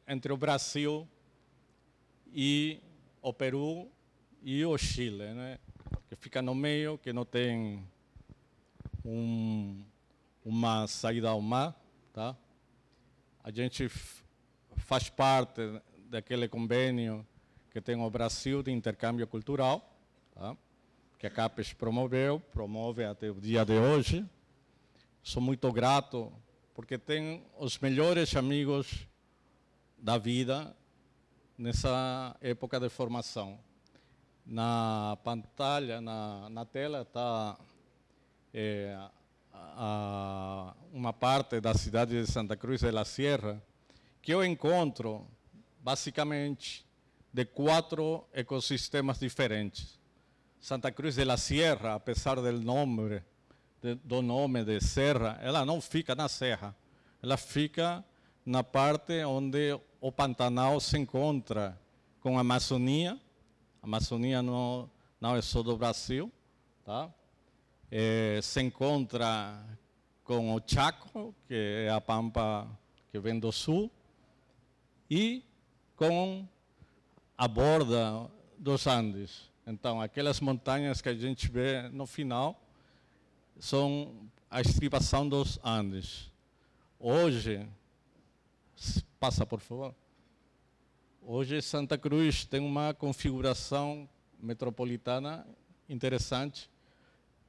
entre o Brasil e o Peru e o Chile, né? Que fica no meio, que não tem uma saída ao mar, tá? A gente faz parte daquele convênio que tem o Brasil de intercâmbio cultural, tá? Que a CAPES promove até o dia de hoje. Sou muito grato porque tenho os melhores amigos da vida nessa época de formação. Na pantalha, na tela, está uma parte da cidade de Santa Cruz de la Sierra que eu encontro, basicamente, de 4 ecossistemas diferentes. Santa Cruz de la Sierra, apesar do nome de serra, ela não fica na serra, ela fica na parte onde o Pantanal se encontra com a Amazônia. A Amazônia não é só do Brasil, tá? Se encontra com o Chaco, que é a pampa que vem do sul, e com a borda dos Andes. Então, aquelas montanhas que a gente vê no final são a estribação dos Andes. Hoje, passa por favor. Hoje Santa Cruz tem uma configuração metropolitana interessante.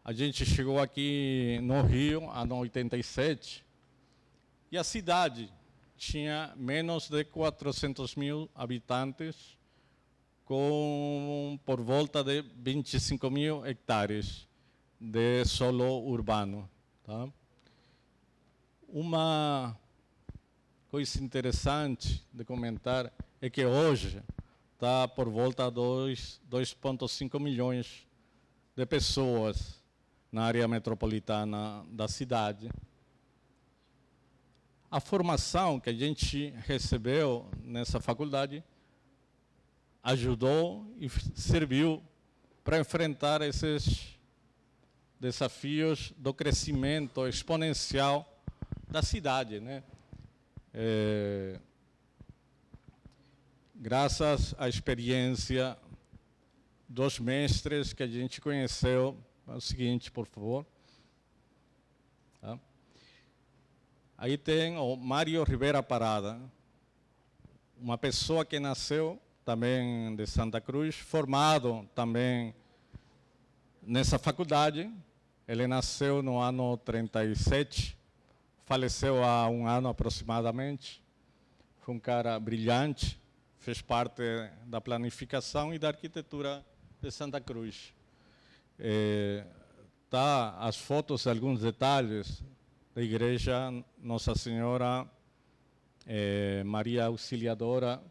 A gente chegou aqui no Rio, ano 87, e a cidade tinha menos de 400 mil habitantes, com por volta de 25 mil hectares de solo urbano. Tá? Uma coisa interessante de comentar é que hoje está por volta de 2,5 milhões de pessoas na área metropolitana da cidade. A formação que a gente recebeu nessa faculdade ajudou e serviu para enfrentar esses desafios do crescimento exponencial da cidade, né? Graças à experiência dos mestres que a gente conheceu. É o seguinte, por favor. Tá? Aí tem o Mário Rivera Parada, uma pessoa que nasceu também de Santa Cruz, formado também nessa faculdade. Ele nasceu no ano 37, faleceu há um ano aproximadamente. Foi um cara brilhante, fez parte da planificação e da arquitetura de Santa Cruz. Tá as fotos de alguns detalhes da igreja Nossa Senhora Maria Auxiliadora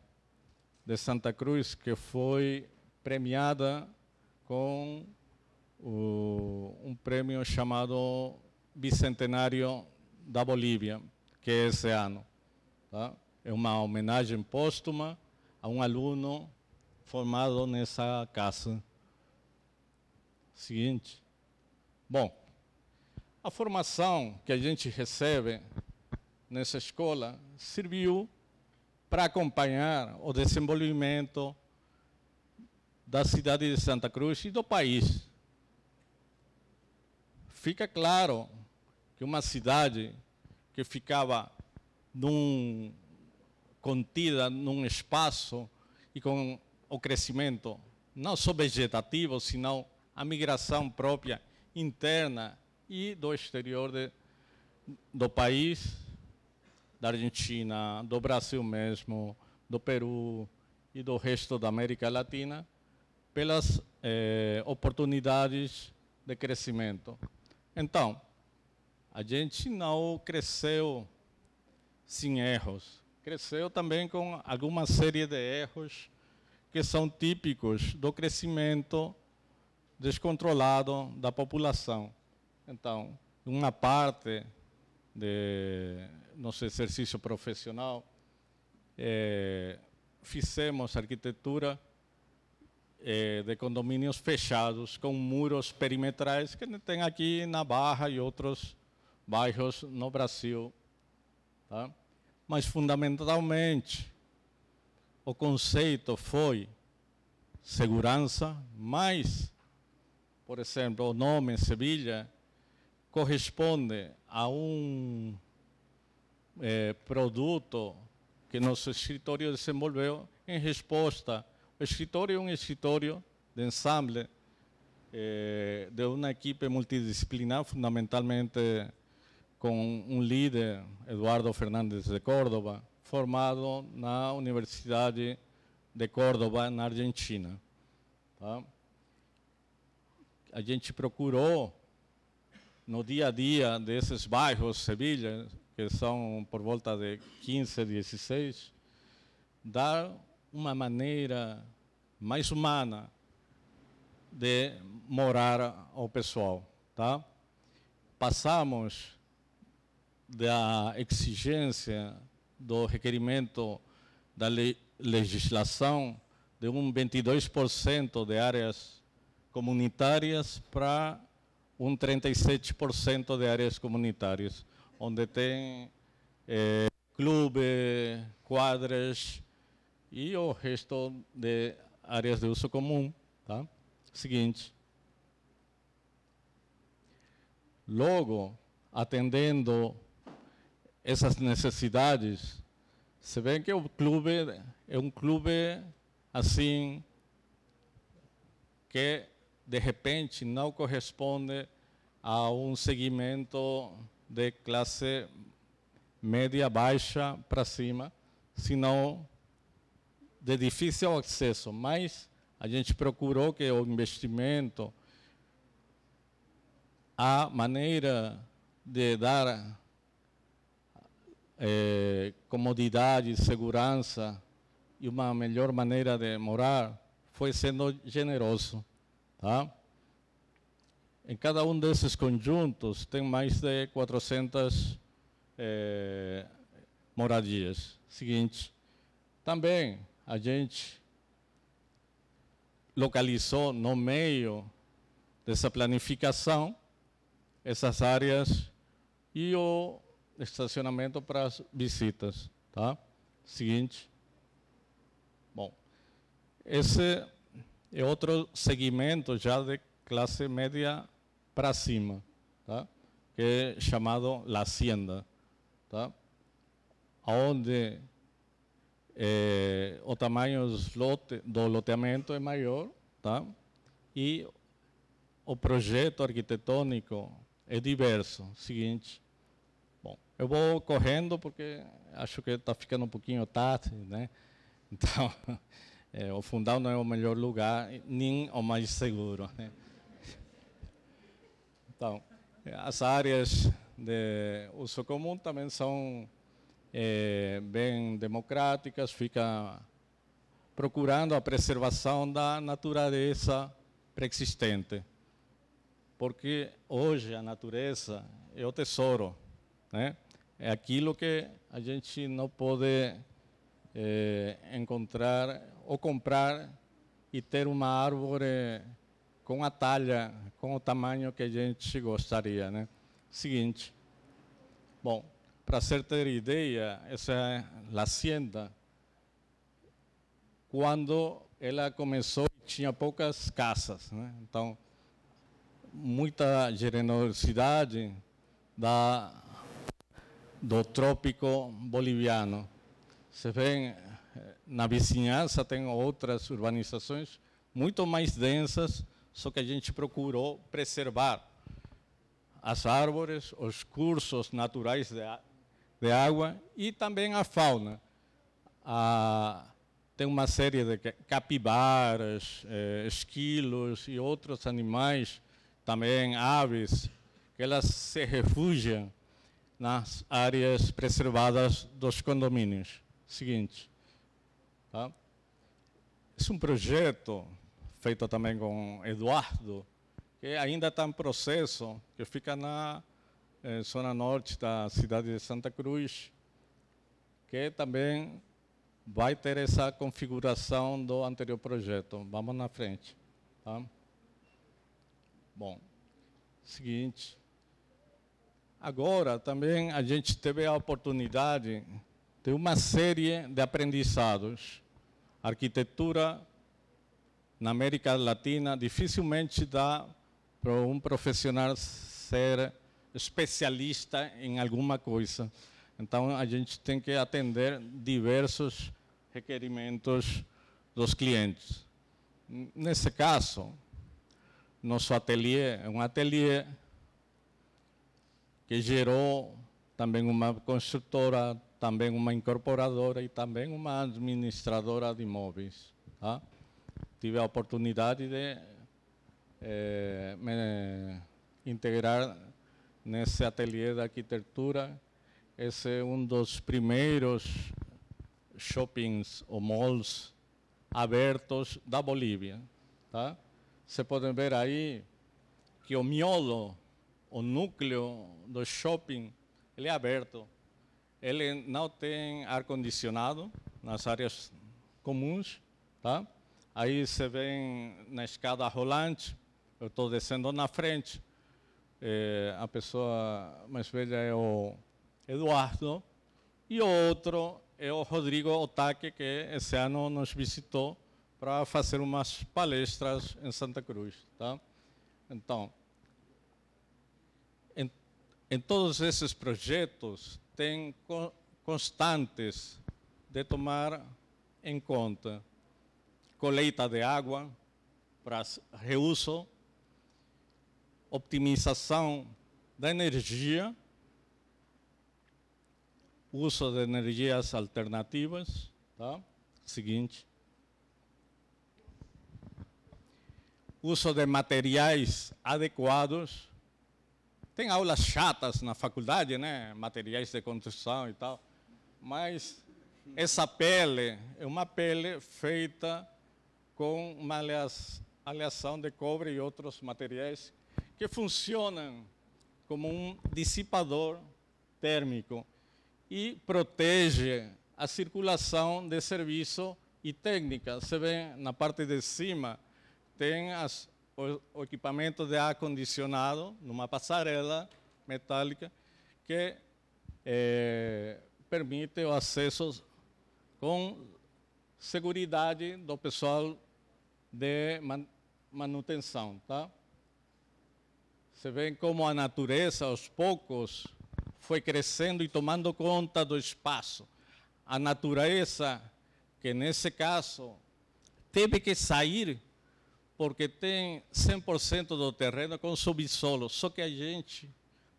de Santa Cruz, que foi premiada com um prêmio chamado Bicentenário da Bolívia, que é esse ano. Tá? É uma homenagem póstuma a um aluno formado nessa casa. Seguinte. Bom, a formação que a gente recebe nessa escola serviu para acompanhar o desenvolvimento da cidade de Santa Cruz e do país. Fica claro que uma cidade que ficava contida num espaço e com o crescimento não só vegetativo, senão a migração própria interna e do exterior do país, da Argentina, do Brasil mesmo, do Peru e do resto da América Latina, pelas oportunidades de crescimento. Então, a gente não cresceu sem erros, cresceu também com alguma série de erros que são típicos do crescimento descontrolado da população. Então, uma parte de nosso exercício profissional, fizemos arquitetura de condomínios fechados, com muros perimetrais, que tem aqui na Barra e outros bairros no Brasil. Tá? Mas, fundamentalmente, o conceito foi segurança, mas, por exemplo, o nome Sevilha corresponde a um produto que nosso escritório desenvolveu em resposta. O escritório é um escritório de ensamble de uma equipe multidisciplinar, fundamentalmente com um líder, Eduardo Fernandes de Córdoba, formado na Universidade de Córdoba, na Argentina. Tá? A gente procurou, no dia a dia desses bairros, Sevilha, que são por volta de 15, 16, dar uma maneira mais humana de morar ao pessoal. Tá? Passamos da exigência do requerimento da legislação de 22% de áreas comunitárias para 37% de áreas comunitárias, onde tem clube, quadras e o resto de áreas de uso comum. Tá? Seguinte. Logo, atendendo essas necessidades, se vê que o clube é um clube assim que de repente não corresponde a um segmento de classe média baixa para cima, senão de difícil acesso. Mas a gente procurou que o investimento, a maneira de dar comodidade, segurança e uma melhor maneira de morar foi sendo generoso. Tá? Em cada um desses conjuntos tem mais de 400 moradias. Seguinte, também a gente localizou no meio dessa planificação essas áreas e o estacionamento para as visitas. Tá? Seguinte. Bom, esse é outro segmento já de classe média para cima, tá? Que é chamado La Hacienda, tá? Onde o tamanho do loteamento é maior, tá? E o projeto arquitetônico é diverso. Seguinte, bom, eu vou correndo porque acho que está ficando um pouquinho tarde, né? Então, o Fundão não é o melhor lugar, nem o mais seguro, né? Então, as áreas de uso comum também são bem democráticas, fica procurando a preservação da natureza preexistente. Porque hoje a natureza é o tesouro, né? É aquilo que a gente não pode encontrar ou comprar e ter uma árvore com a talha, com o tamanho que a gente gostaria, né? Seguinte, bom, para você ter ideia, essa é a Hacienda, quando ela começou, tinha poucas casas, né? Então, muita generosidade do trópico boliviano. Você vê, na vizinhança tem outras urbanizações muito mais densas, só que a gente procurou preservar as árvores, os cursos naturais de água e também a fauna. Tem uma série de capibaras, esquilos e outros animais, também aves, que elas se refugiam nas áreas preservadas dos condomínios. Seguinte, tá? Esse é um projeto feito também com Eduardo, que ainda está em processo, que fica na zona norte da cidade de Santa Cruz, que também vai ter essa configuração do anterior projeto. Vamos na frente. Tá? Bom, seguinte. Agora também a gente teve a oportunidade de uma série de aprendizados. Arquitetura na América Latina dificilmente dá para um profissional ser especialista em alguma coisa. Então, a gente tem que atender diversos requerimentos dos clientes. Nesse caso, nosso ateliê é um ateliê que gerou também uma construtora, também uma incorporadora e também uma administradora de imóveis. Tá? Tive a oportunidade de me integrar nesse ateliê de arquitetura. Esse é um dos primeiros shoppings ou malls abertos da Bolívia. Tá? Você pode ver aí que o miolo, o núcleo do shopping, ele é aberto. Ele não tem ar-condicionado, nas áreas comuns, tá? Aí você vem na escada rolante, eu estou descendo na frente, a pessoa mais velha é o Eduardo, e o outro é o Rodrigo Otaque, que esse ano nos visitou para fazer umas palestras em Santa Cruz, tá? Então, em todos esses projetos, tem constantes de tomar em conta coleta de água para reuso, optimização da energia, uso de energias alternativas, tá? Seguinte. Uso de materiais adequados. Tem aulas chatas na faculdade, né? Materiais de construção e tal. Mas essa pele é uma pele feita com uma aleação de cobre e outros materiais que funcionam como um dissipador térmico e protege a circulação de serviço e técnica. Você vê na parte de cima, tem o equipamento de ar-condicionado numa passarela metálica que permite o acesso com segurança do pessoal de manutenção, tá? Você vê como a natureza, aos poucos, foi crescendo e tomando conta do espaço. A natureza, que nesse caso, teve que sair porque tem 100% do terreno com subsolo, só que a gente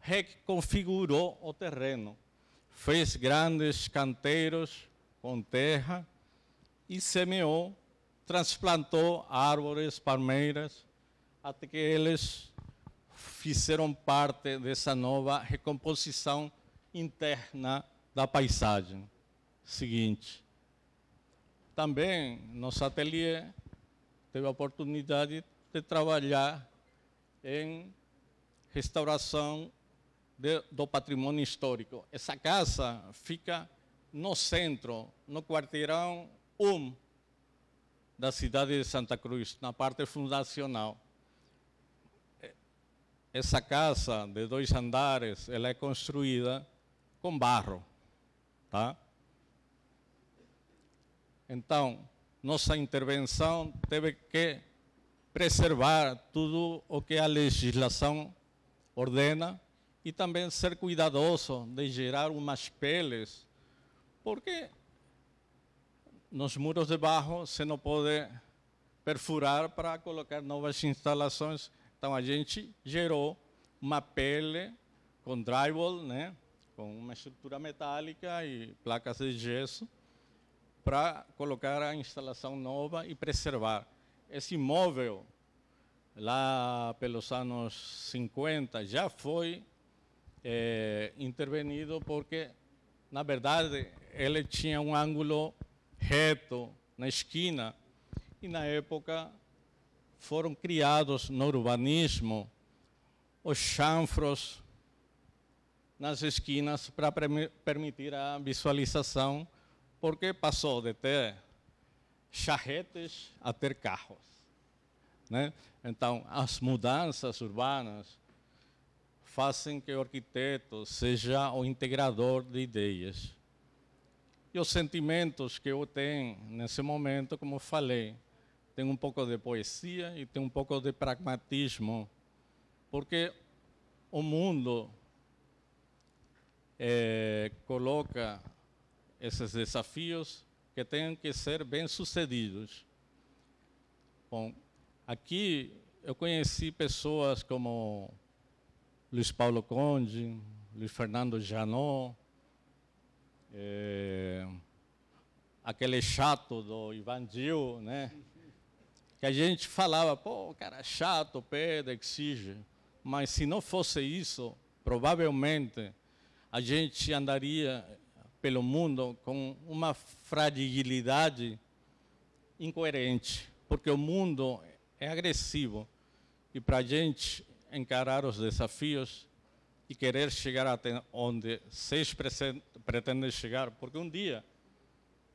reconfigurou o terreno. Fez grandes canteiros com terra e semeou, transplantou árvores, palmeiras, até que eles fizeram parte dessa nova recomposição interna da paisagem. Seguinte, também nosso ateliê teve a oportunidade de trabalhar em restauração do patrimônio histórico. Essa casa fica no centro, no quarteirão 1 da cidade de Santa Cruz, na parte fundacional. Essa casa de 2 andares, ela é construída com barro, tá? Então, nossa intervenção teve que preservar tudo o que a legislação ordena e também ser cuidadoso de gerar umas peles, porque nos muros de barro você não pode perfurar para colocar novas instalações. Então, a gente gerou uma pele com drywall, né, com uma estrutura metálica e placas de gesso, para colocar a instalação nova e preservar. Esse imóvel, lá pelos anos 50, já foi intervenido porque, na verdade, ele tinha um ângulo reto na esquina e, na época, foram criados no urbanismo os chanfros nas esquinas para permitir a visualização, porque passou de ter charretes a ter carros, né? Então, as mudanças urbanas fazem que o arquiteto seja o integrador de ideias. E os sentimentos que eu tenho nesse momento, como falei, tem um pouco de poesia e tem um pouco de pragmatismo, porque o mundo coloca esses desafios que têm que ser bem-sucedidos. Bom, aqui eu conheci pessoas como Luiz Paulo Conde, Luiz Fernando Janot, aquele chato do Ivan Gil, né? Que a gente falava, pô, cara chato, pede, exige. Mas se não fosse isso, provavelmente a gente andaria pelo mundo com uma fragilidade incoerente, porque o mundo é agressivo. E para a gente encarar os desafios e querer chegar até onde vocês pretendem chegar, porque um dia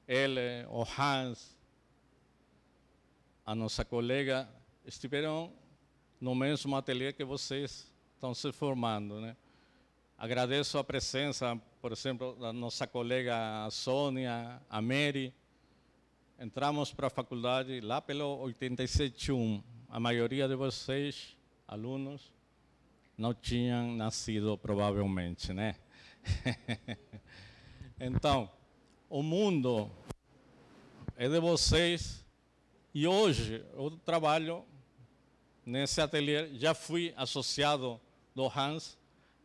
ele, o Hans, a nossa colega, estiveram no mesmo ateliê que vocês estão se formando, né? Agradeço a presença, por exemplo, da nossa colega Sônia, a Mary. Entramos para a faculdade lá pelo 87-1. A maioria de vocês, alunos, não tinham nascido provavelmente, né? Então, o mundo é de vocês e hoje eu trabalho nesse ateliê, já fui associado do Hans.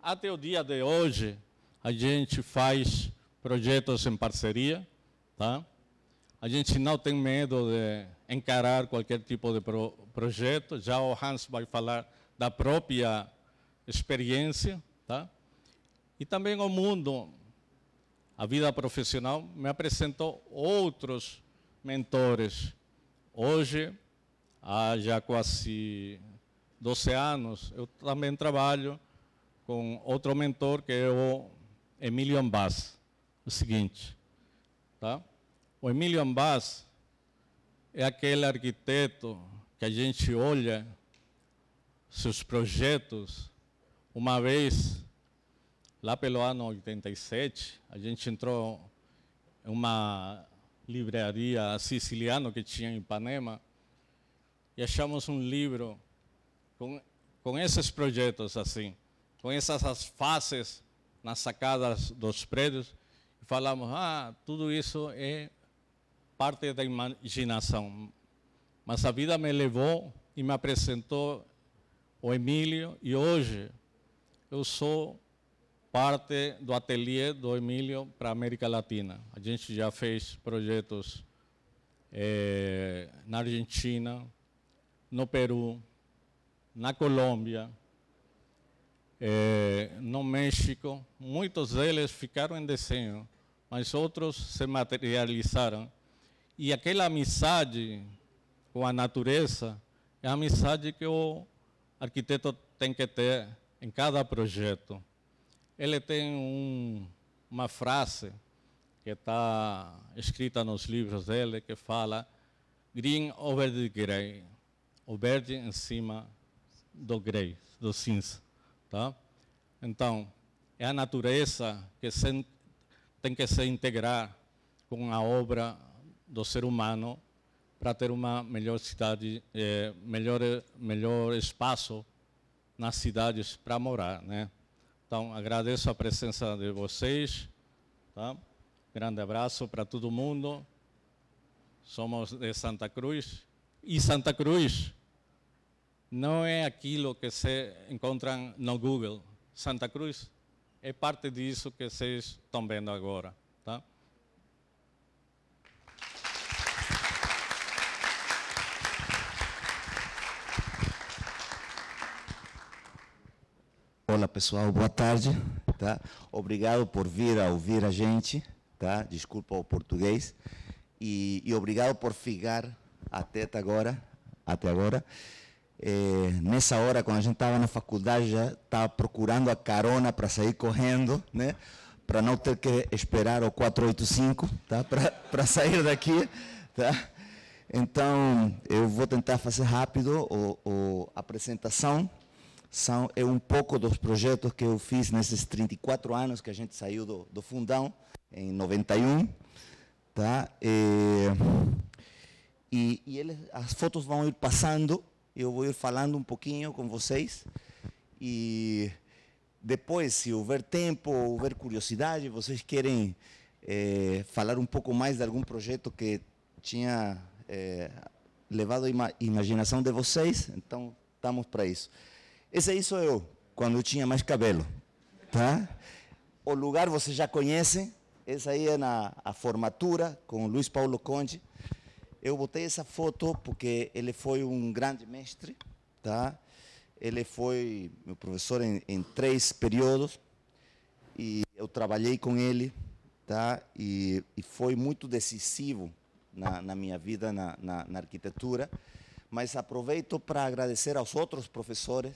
Até o dia de hoje, a gente faz projetos em parceria, tá? A gente não tem medo de encarar qualquer tipo de projeto. Já o Hans vai falar da própria experiência, tá? E também o mundo, a vida profissional, me apresentou outros mentores. Hoje, há já quase 12 anos, eu também trabalho com outro mentor, que é o Emílio Ambas. O seguinte, tá? O Emílio Ambas é aquele arquiteto que a gente olha seus projetos. Uma vez, lá pelo ano 87, a gente entrou em uma livraria siciliana que tinha em Ipanema e achamos um livro com esses projetos assim, com essas faces nas sacadas dos prédios, e falamos, tudo isso é parte da imaginação. Mas a vida me levou e me apresentou o Emílio, e hoje eu sou parte do ateliê do Emílio para a América Latina. A gente já fez projetos na Argentina, no Peru, na Colômbia, no México. Muitos deles ficaram em desenho, mas outros se materializaram. E aquela amizade com a natureza é a amizade que o arquiteto tem que ter em cada projeto. Ele tem uma frase que está escrita nos livros dele, que fala green over the grey, o verde em cima do grey, do cinza. Tá? Então, é a natureza que tem que se integrar com a obra do ser humano para ter uma melhor cidade, melhor espaço nas cidades para morar, né? Então, agradeço a presença de vocês, tá? Grande abraço para todo mundo. Somos de Santa Cruz. E Santa Cruz não é aquilo que se encontra no Google. Santa Cruz é parte disso que vocês estão vendo agora, tá? Olá pessoal, boa tarde, tá? Obrigado por vir a ouvir a gente, tá? Desculpa o português e obrigado por ficar até agora. Nessa hora, quando a gente estava na faculdade, já estava procurando a carona para sair correndo, né? Para não ter que esperar o 485, tá? Para sair daqui, tá? Então, eu vou tentar fazer rápido a apresentação. É um pouco dos projetos que eu fiz nesses 34 anos que a gente saiu do Fundão, em 91. Tá? As fotos vão ir passando, eu vou ir falando um pouquinho com vocês. E depois, se houver tempo, houver curiosidade, vocês querem falar um pouco mais de algum projeto que tinha levado a imaginação de vocês, então estamos para isso. Esse aí sou eu, quando eu tinha mais cabelo, tá? O lugar vocês já conhecem, essa aí é a formatura com o Luiz Paulo Conde. Eu botei essa foto porque ele foi um grande mestre, tá? Ele foi meu professor em 3 períodos e eu trabalhei com ele, tá? E foi muito decisivo na minha vida na arquitetura. Mas aproveito para agradecer aos outros professores.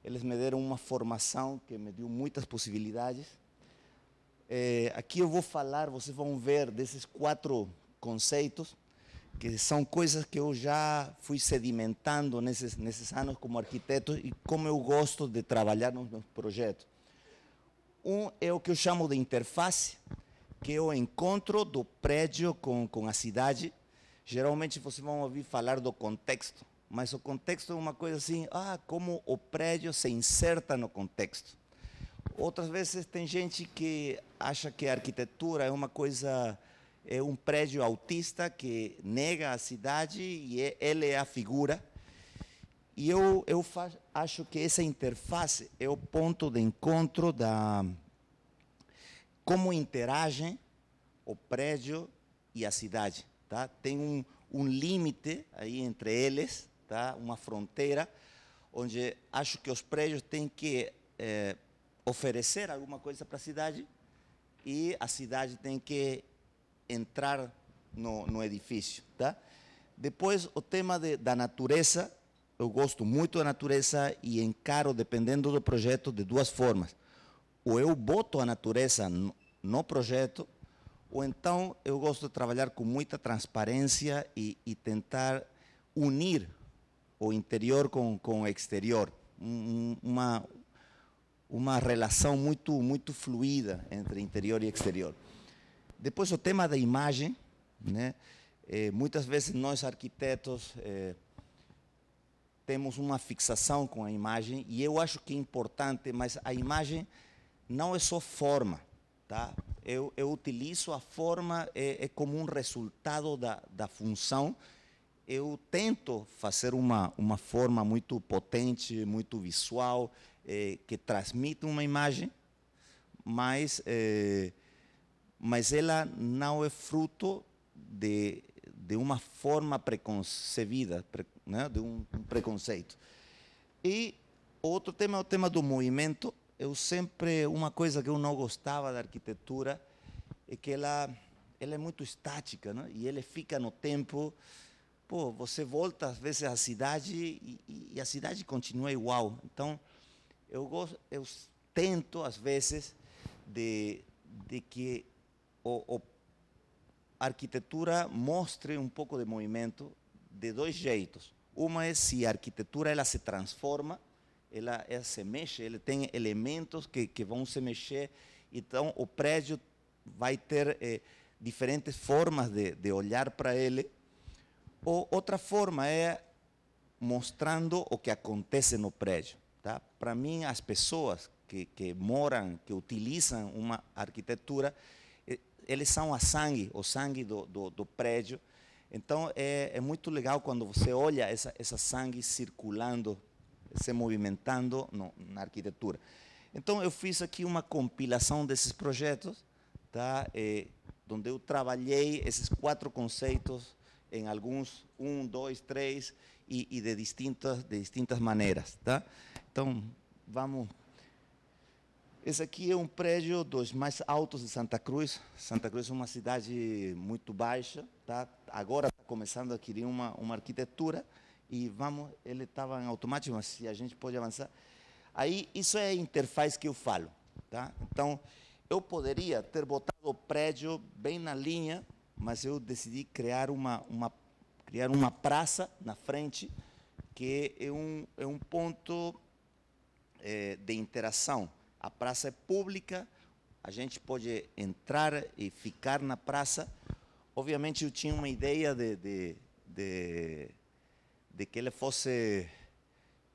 Eles me deram uma formação que me deu muitas possibilidades. Aqui eu vou falar, vocês vão ver desses 4 conceitos, que são coisas que eu já fui sedimentando nesses anos como arquiteto e como eu gosto de trabalhar nos meus projetos. Um é o que eu chamo de interface, que é o encontro do prédio com a cidade. Geralmente vocês vão ouvir falar do contexto, mas o contexto é uma coisa assim, como o prédio se inserta no contexto. Outras vezes tem gente que acha que a arquitetura é uma coisa, é um prédio autista que nega a cidade e ele é a figura. E eu acho que essa interface é o ponto de encontro da como interagem o prédio e a cidade. Tá? Tem um limite aí entre eles, tá? Uma fronteira, onde acho que os prédios têm que oferecer alguma coisa para a cidade e a cidade tem que entrar no edifício. Tá? Depois, o tema da natureza. Eu gosto muito da natureza e encaro, dependendo do projeto, de 2 formas. Ou eu boto a natureza no projeto, ou então eu gosto de trabalhar com muita transparência e tentar unir o interior com o exterior. Uma relação muito fluida entre interior e exterior. Depois, o tema da imagem, né? Muitas vezes nós arquitetos temos uma fixação com a imagem, e eu acho que é importante, mas a imagem não é só forma. Tá? Eu utilizo a forma como um resultado da função. Eu tento fazer uma forma muito potente, muito visual, que transmite uma imagem, mas ela não é fruto de uma forma preconcebida, né, de um preconceito. E outro tema é o tema do movimento. Uma coisa que eu não gostava da arquitetura é que ela é muito estática, né? E ele fica no tempo. Pô, você volta às vezes à cidade e a cidade continua igual. Então, eu tento às vezes de que a arquitetura mostre um pouco de movimento de 2 jeitos. Uma é se a arquitetura ela se transforma, ela se mexe, ele tem elementos que vão se mexer, então o prédio vai ter diferentes formas de olhar para ele. Ou outra forma é mostrando o que acontece no prédio. Tá? Para mim, as pessoas que moram, que utilizam uma arquitetura, eles são o sangue do prédio. Então, é muito legal quando você olha essa sangue circulando, se movimentando na arquitetura. Então, eu fiz aqui uma compilação desses projetos, tá? Onde eu trabalhei esses 4 conceitos em alguns, 1, 2, 3, e de distintas maneiras. Tá? Então, vamos... Esse aqui é um prédio dos mais altos de Santa Cruz. Santa Cruz é uma cidade muito baixa, tá? Agora está começando a adquirir uma arquitetura, e ele estava em automático, mas se a gente pode avançar. Aí, isso é a interface que eu falo. Tá? Então, eu poderia ter botado o prédio bem na linha, mas eu decidi criar uma praça na frente, que é um ponto de interação. A praça é pública, a gente pode entrar e ficar na praça. Obviamente, eu tinha uma ideia de que ele fosse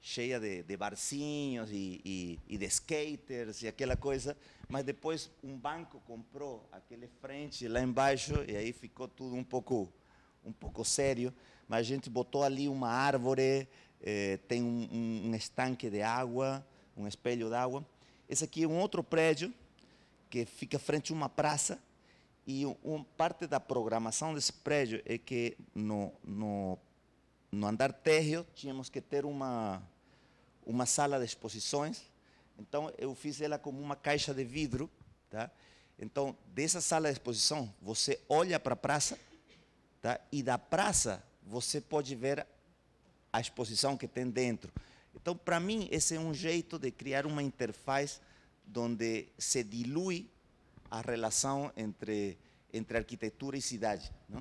cheia de barzinhos e de skaters e aquela coisa, mas depois um banco comprou aquele frente lá embaixo e aí ficou tudo um pouco sério, mas a gente botou ali uma árvore, tem um estanque de água, um espelho de água. Esse aqui é um outro prédio que fica frente a uma praça, e parte da programação desse prédio é que no andar térreo tínhamos que ter uma sala de exposições. Então, eu fiz ela como uma caixa de vidro. Tá? Então, dessa sala de exposição, você olha para a praça, tá? E da praça você pode ver a exposição que tem dentro. Então, para mim, esse é um jeito de criar uma interface onde se dilui a relação entre arquitetura e cidade. Não?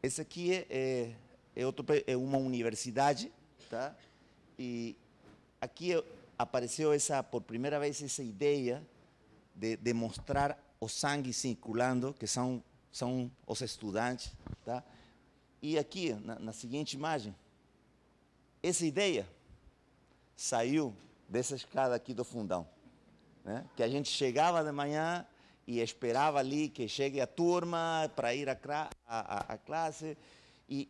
Esse aqui é uma universidade, tá? E aqui apareceu por primeira vez essa ideia de mostrar o sangue circulando, que são os estudantes, tá? E aqui, na seguinte imagem, essa ideia saiu dessa escada aqui do fundão, né? Que a gente chegava de manhã e esperava ali que chegue a turma para ir à classe, e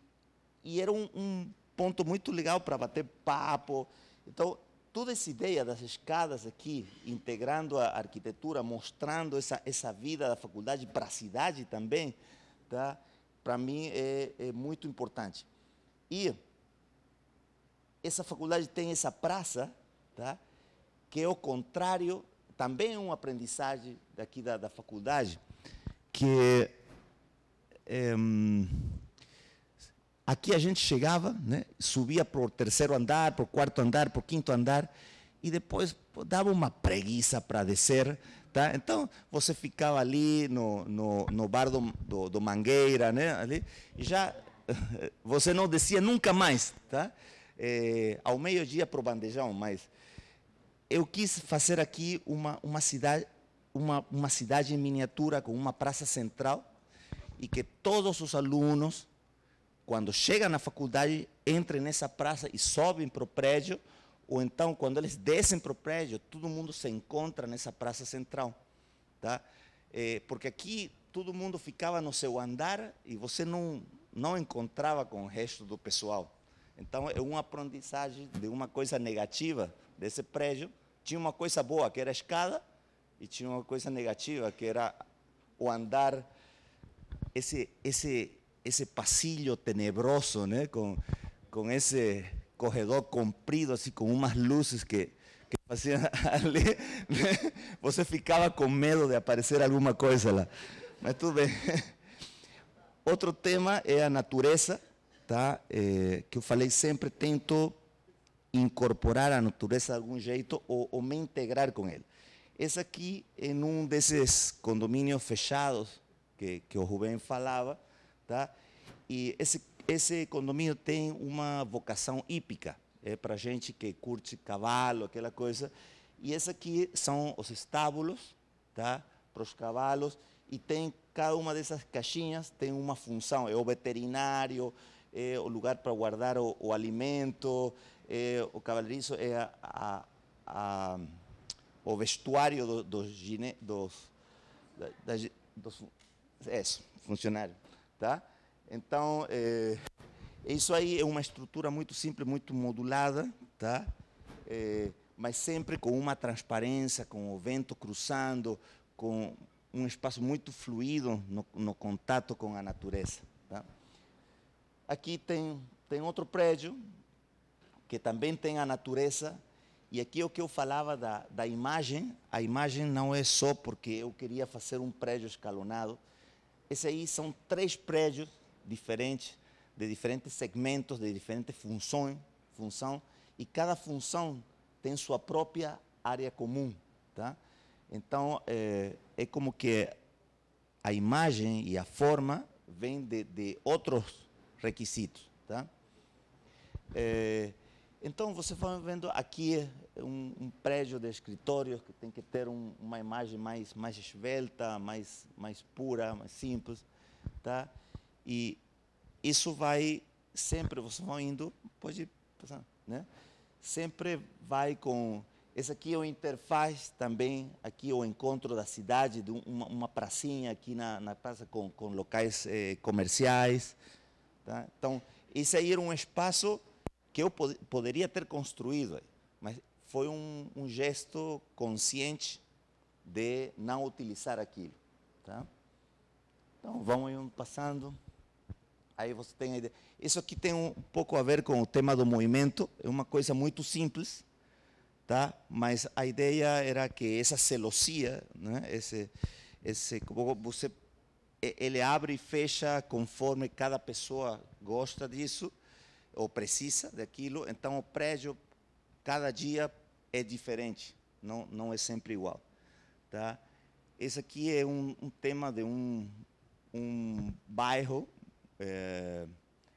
era um ponto muito legal para bater papo. Então, toda essa ideia das escadas aqui, integrando a arquitetura, mostrando essa vida da faculdade para a cidade também, tá? Para mim é muito importante. E essa faculdade tem essa praça, tá? Que é o contrário, também é uma aprendizagem daqui da faculdade, que aqui a gente chegava, né, subia para o terceiro andar, para o quarto andar, para o quinto andar, e depois dava uma preguiça para descer. Tá? Então, você ficava ali no bar do Mangueira, né, ali, e já você não descia nunca mais. Tá? Ao meio-dia para o Bandejão, mas eu quis fazer aqui uma cidade em miniatura, com uma praça central, e que todos os alunos, quando chegam na faculdade, entrem nessa praça e sobem para o prédio, ou então, quando eles descem para o prédio, todo mundo se encontra nessa praça central. Tá? Porque aqui todo mundo ficava no seu andar e você não encontrava com o resto do pessoal. Então, é uma aprendizagem de uma coisa negativa desse prédio. Tinha uma coisa boa, que era a escada, e tinha uma coisa negativa, que era o andar, esse passilho tenebroso, né? com esse corredor comprido, assim, com umas luzes que faziam ali, né? Você ficava com medo de aparecer alguma coisa lá. Mas tudo bem. Outro tema é a natureza, tá? Que eu falei, sempre tento incorporar a natureza de algum jeito ou me integrar com ele. Esse aqui é um desses condomínios fechados que o Rubem falava, tá? E esse condomínio tem uma vocação hípica, é para gente que curte cavalo, aquela coisa. E esse aqui são os estábulos, tá? Para os cavalos, e tem cada uma dessas caixinhas tem uma função, é o veterinário, é o lugar para guardar o alimento, o cavalariço é o vestuário dos funcionários, tá? Então, isso aí é uma estrutura muito simples, muito modulada, tá? Mas sempre com uma transparência, com o vento cruzando, com um espaço muito fluido no contato com a natureza. Tá? Aqui tem outro prédio, que também tem a natureza, e aqui é o que eu falava da imagem. A imagem não é só porque eu queria fazer um prédio escalonado. Esse aí são 3 prédios diferentes, de diferentes segmentos, de diferentes função, e cada função tem sua própria área comum. Tá? Então, é como que a imagem e a forma vêm de outros requisitos. Tá? Então, você vai vendo aqui um prédio de escritórios que tem que ter uma imagem mais esbelta, mais pura, mais simples. Tá? E isso vai sempre, você vai indo, pode passar, né? Sempre vai com... Esse aqui é o interface também, aqui é o encontro da cidade, de uma pracinha aqui na praça com locais comerciais. Tá? Então, esse aí era um espaço que eu poderia ter construído, mas foi um gesto consciente de não utilizar aquilo. Tá? Então, vamos indo passando. Aí você tem a ideia. Isso aqui tem um pouco a ver com o tema do movimento, é uma coisa muito simples, tá? Mas a ideia era que essa celossia, né? Ele abre e fecha conforme cada pessoa gosta disso, ou precisa daquilo, então o prédio, cada dia é diferente, não é sempre igual. Tá? esse aqui é um tema de um bairro,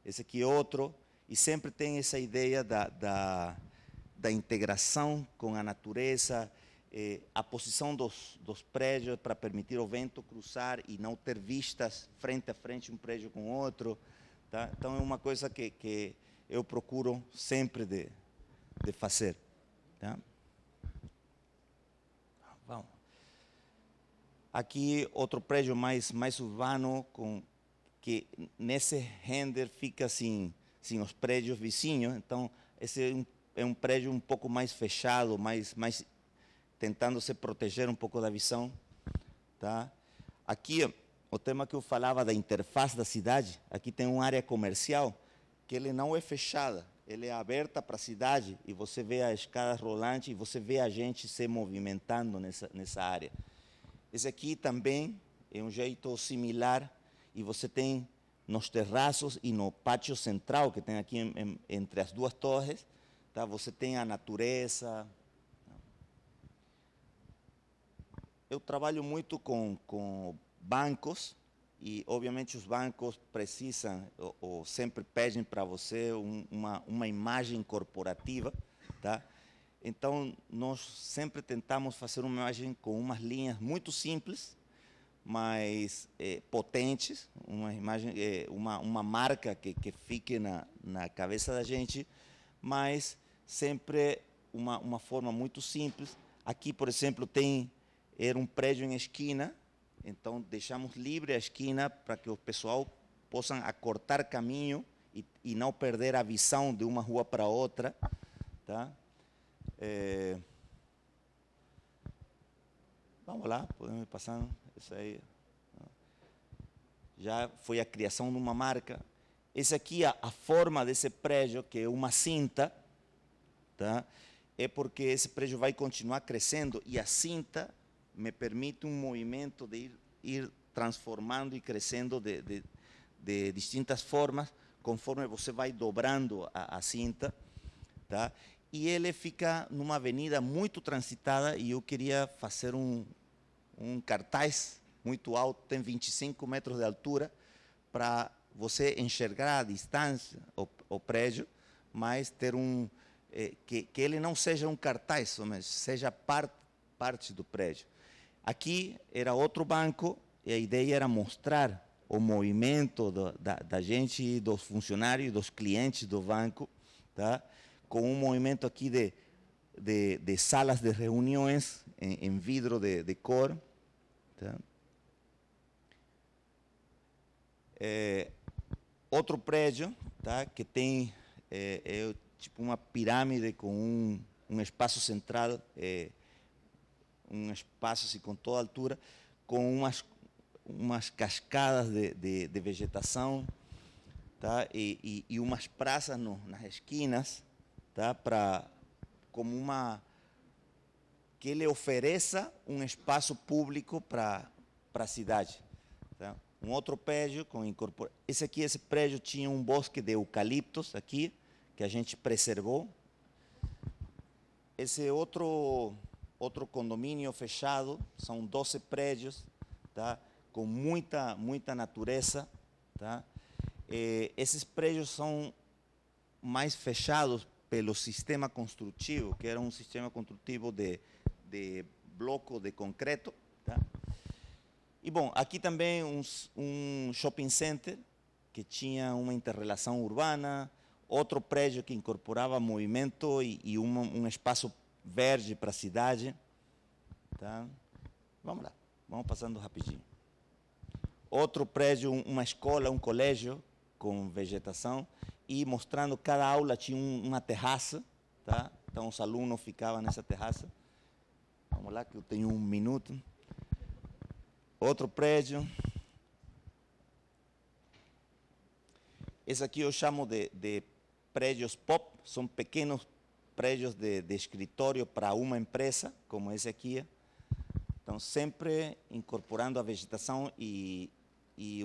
esse aqui é outro, e sempre tem essa ideia da integração com a natureza, a posição dos prédios para permitir o vento cruzar e não ter vistas frente a frente um prédio com outro. Tá? Então, é uma coisa que eu procuro sempre de fazer. Tá? Vamos. Aqui, outro prédio mais urbano, que nesse render fica assim os prédios vizinhos. Então, esse é um prédio um pouco mais fechado, mais tentando se proteger um pouco da visão. Tá? Aqui, o tema que eu falava da interface da cidade, aqui tem uma área comercial que ele não é fechada, ele é aberta para a cidade e você vê a escada rolante e você vê a gente se movimentando nessa área. Esse aqui também é um jeito similar e você tem nos terraços e no pátio central, que tem aqui entre as duas torres, tá? Você tem a natureza. Eu trabalho muito com bancos e, obviamente, os bancos precisam ou sempre pedem para você uma imagem corporativa, tá? Então, nós sempre tentamos fazer uma imagem com umas linhas muito simples, mas potentes, uma imagem, uma marca que fique na cabeça da gente, mas sempre uma forma muito simples. Aqui, por exemplo, era um prédio em esquina, então deixamos livre a esquina para que o pessoal possa acortar caminho e não perder a visão de uma rua para outra. Tá? Vamos lá, podemos ir passando. Isso aí já foi a criação de uma marca. Esse aqui, a forma desse prédio, que é uma cinta, tá? É porque esse prédio vai continuar crescendo e a cinta me permite um movimento de ir transformando e crescendo de distintas formas, conforme você vai dobrando a cinta. Tá? E ele fica numa avenida muito transitada e eu queria fazer um cartaz muito alto, tem 25 metros de altura, para você enxergar à distância o prédio, mas ter que ele não seja um cartaz, mas seja parte do prédio. Aqui era outro banco e a ideia era mostrar o movimento da gente, dos funcionários, dos clientes do banco, tá? Com um movimento aqui de salas de reuniões em vidro de cor. Tá? Outro prédio, tá? Que tem tipo uma pirâmide com um espaço central, um espaço assim, com toda a altura, com umas cascadas de vegetação, tá? E umas praças nas esquinas, tá? Como que ele ofereça um espaço público para a cidade. Tá? Um outro prédio com esse prédio tinha um bosque de eucaliptos aqui, que a gente preservou. Esse outro condomínio fechado, são 12 prédios, tá? Com muita natureza. Tá? Esses prédios são mais fechados pelo sistema construtivo, que era um sistema construtivo de bloco de concreto. Tá? E, bom, aqui também um shopping center, que tinha uma interrelação urbana, outro prédio que incorporava movimento e um espaço verde para a cidade. Tá? Vamos lá, vamos passando rapidinho. Outro prédio, uma escola, um colégio com vegetação e mostrando cada aula tinha uma terraça, tá? Então os alunos ficavam nessa terraça. Vamos lá que eu tenho 1 minuto. Outro prédio. Esse aqui eu chamo de prédios pop, são pequenos prédios de escritório para uma empresa, como esse aqui. Então, sempre incorporando a vegetação e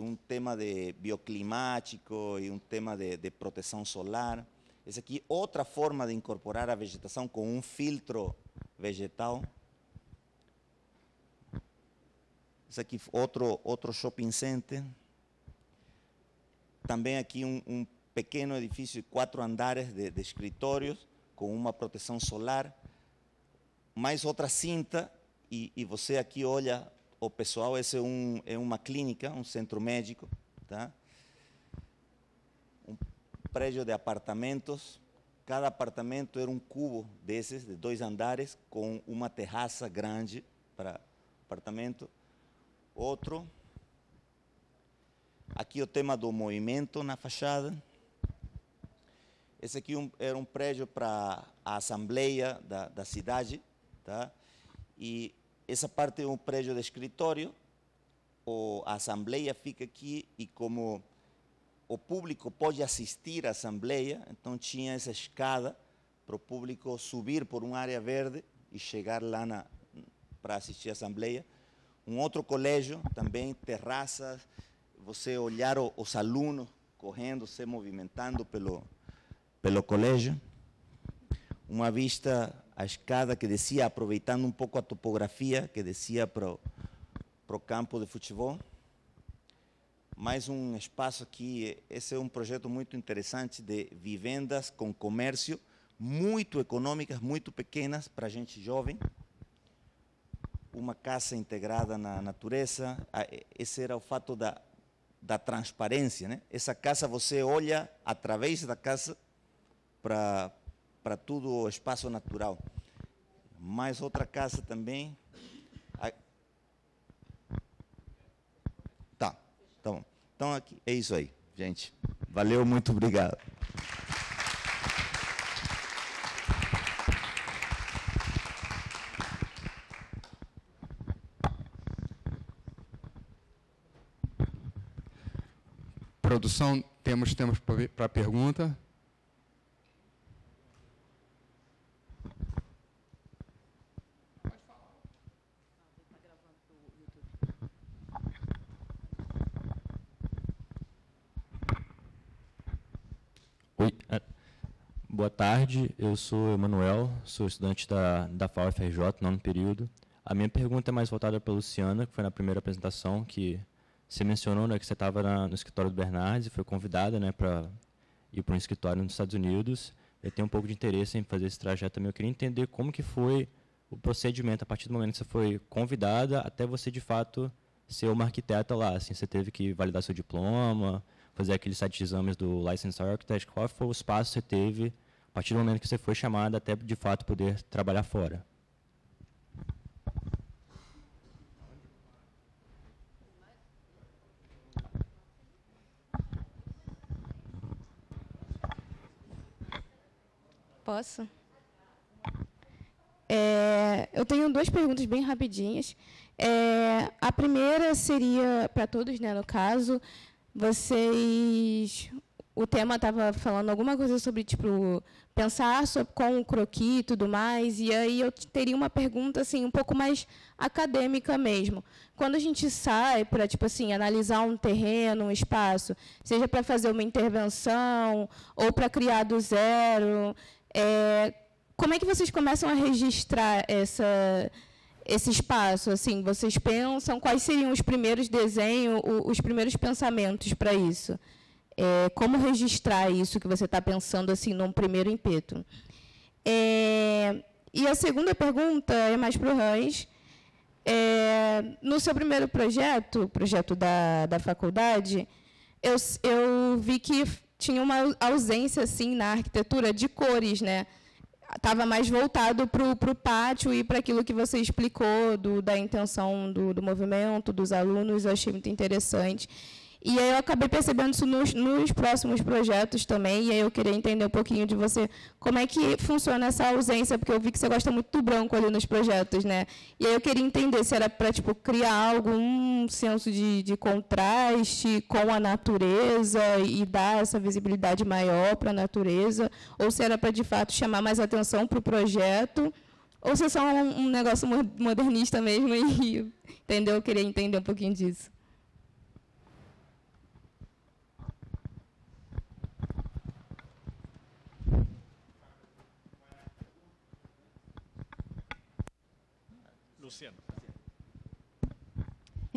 um tema de bioclimático e um tema de proteção solar. Esse aqui, outra forma de incorporar a vegetação com um filtro vegetal. Esse aqui outro shopping center. Também aqui um pequeno edifício de 4 andares de escritórios, com uma proteção solar. Mais outra cinta, e você aqui olha o pessoal, esse é uma clínica, um centro médico, tá? Um prédio de apartamentos. Cada apartamento era um cubo desses, de 2 andares, com uma terraça grande para apartamento. Outro. Aqui o tema do movimento na fachada. Esse aqui era um prédio para a assembleia da cidade, tá? E essa parte é um prédio de escritório. A assembleia fica aqui e como o público pode assistir à assembleia, então tinha essa escada para o público subir por uma área verde e chegar lá para assistir à assembleia. Um outro colégio, também terraças, você olhar os alunos correndo, se movimentando pelo colégio. Uma vista, a escada que descia, aproveitando um pouco a topografia, que descia para o campo de futebol. Mais um espaço aqui, esse é um projeto muito interessante de vivendas com comércio, muito econômicas, muito pequenas para gente jovem. Uma casa integrada na natureza. Esse era o fato da transparência, né? Essa casa, você olha através da casa para todo o espaço natural. Mais outra casa também. Tá bom. Então, aqui, é isso aí, gente. Valeu, muito obrigado. Produção, temos para pergunta. Oi, boa tarde, eu sou Emanuel, sou estudante da FAO-FRJ, nono período. A minha pergunta é mais voltada para a Luciana, que foi na primeira apresentação, que você mencionou, né, que você estava no escritório do Bernardes e foi convidada, né, para ir para um escritório nos Estados Unidos. Eu tenho um pouco de interesse em fazer esse trajeto também. Eu queria entender como que foi o procedimento, a partir do momento que você foi convidada até você, de fato, ser uma arquiteta lá. Assim, você teve que validar seu diploma, fazer aqueles 7 exames do Licensed Architect. Qual foi o espaço que você teve a partir do momento que você foi chamada até, de fato, poder trabalhar fora? Posso? Eu tenho 2 perguntas bem rapidinhas. A primeira seria para todos, né, no caso. O tema estava falando alguma coisa sobre, tipo, pensar com o croquis e tudo mais, e aí eu teria uma pergunta, assim, um pouco mais acadêmica mesmo. Quando a gente sai para, tipo assim, analisar um terreno, um espaço, seja para fazer uma intervenção ou para criar do zero, como é que vocês começam a registrar esse espaço? Assim, vocês pensam quais seriam os primeiros desenhos, os primeiros pensamentos para isso? Como registrar isso que você está pensando assim num primeiro ímpeto? E a segunda pergunta é mais para o Hans. No seu primeiro projeto, o projeto da faculdade, eu vi que tinha uma ausência assim na arquitetura de cores, né? Estava mais voltado para o pátio e para aquilo que você explicou da intenção do movimento, dos alunos. Eu achei muito interessante. E aí eu acabei percebendo isso nos próximos projetos também, e aí eu queria entender um pouquinho de você, como é que funciona essa ausência, porque eu vi que você gosta muito do branco ali nos projetos, né? E aí eu queria entender se era para, tipo, criar algum senso de contraste com a natureza e dar essa visibilidade maior para a natureza, ou se era para, de fato, chamar mais atenção para o projeto, ou se é só um negócio modernista mesmo, e, entendeu? Eu queria entender um pouquinho disso.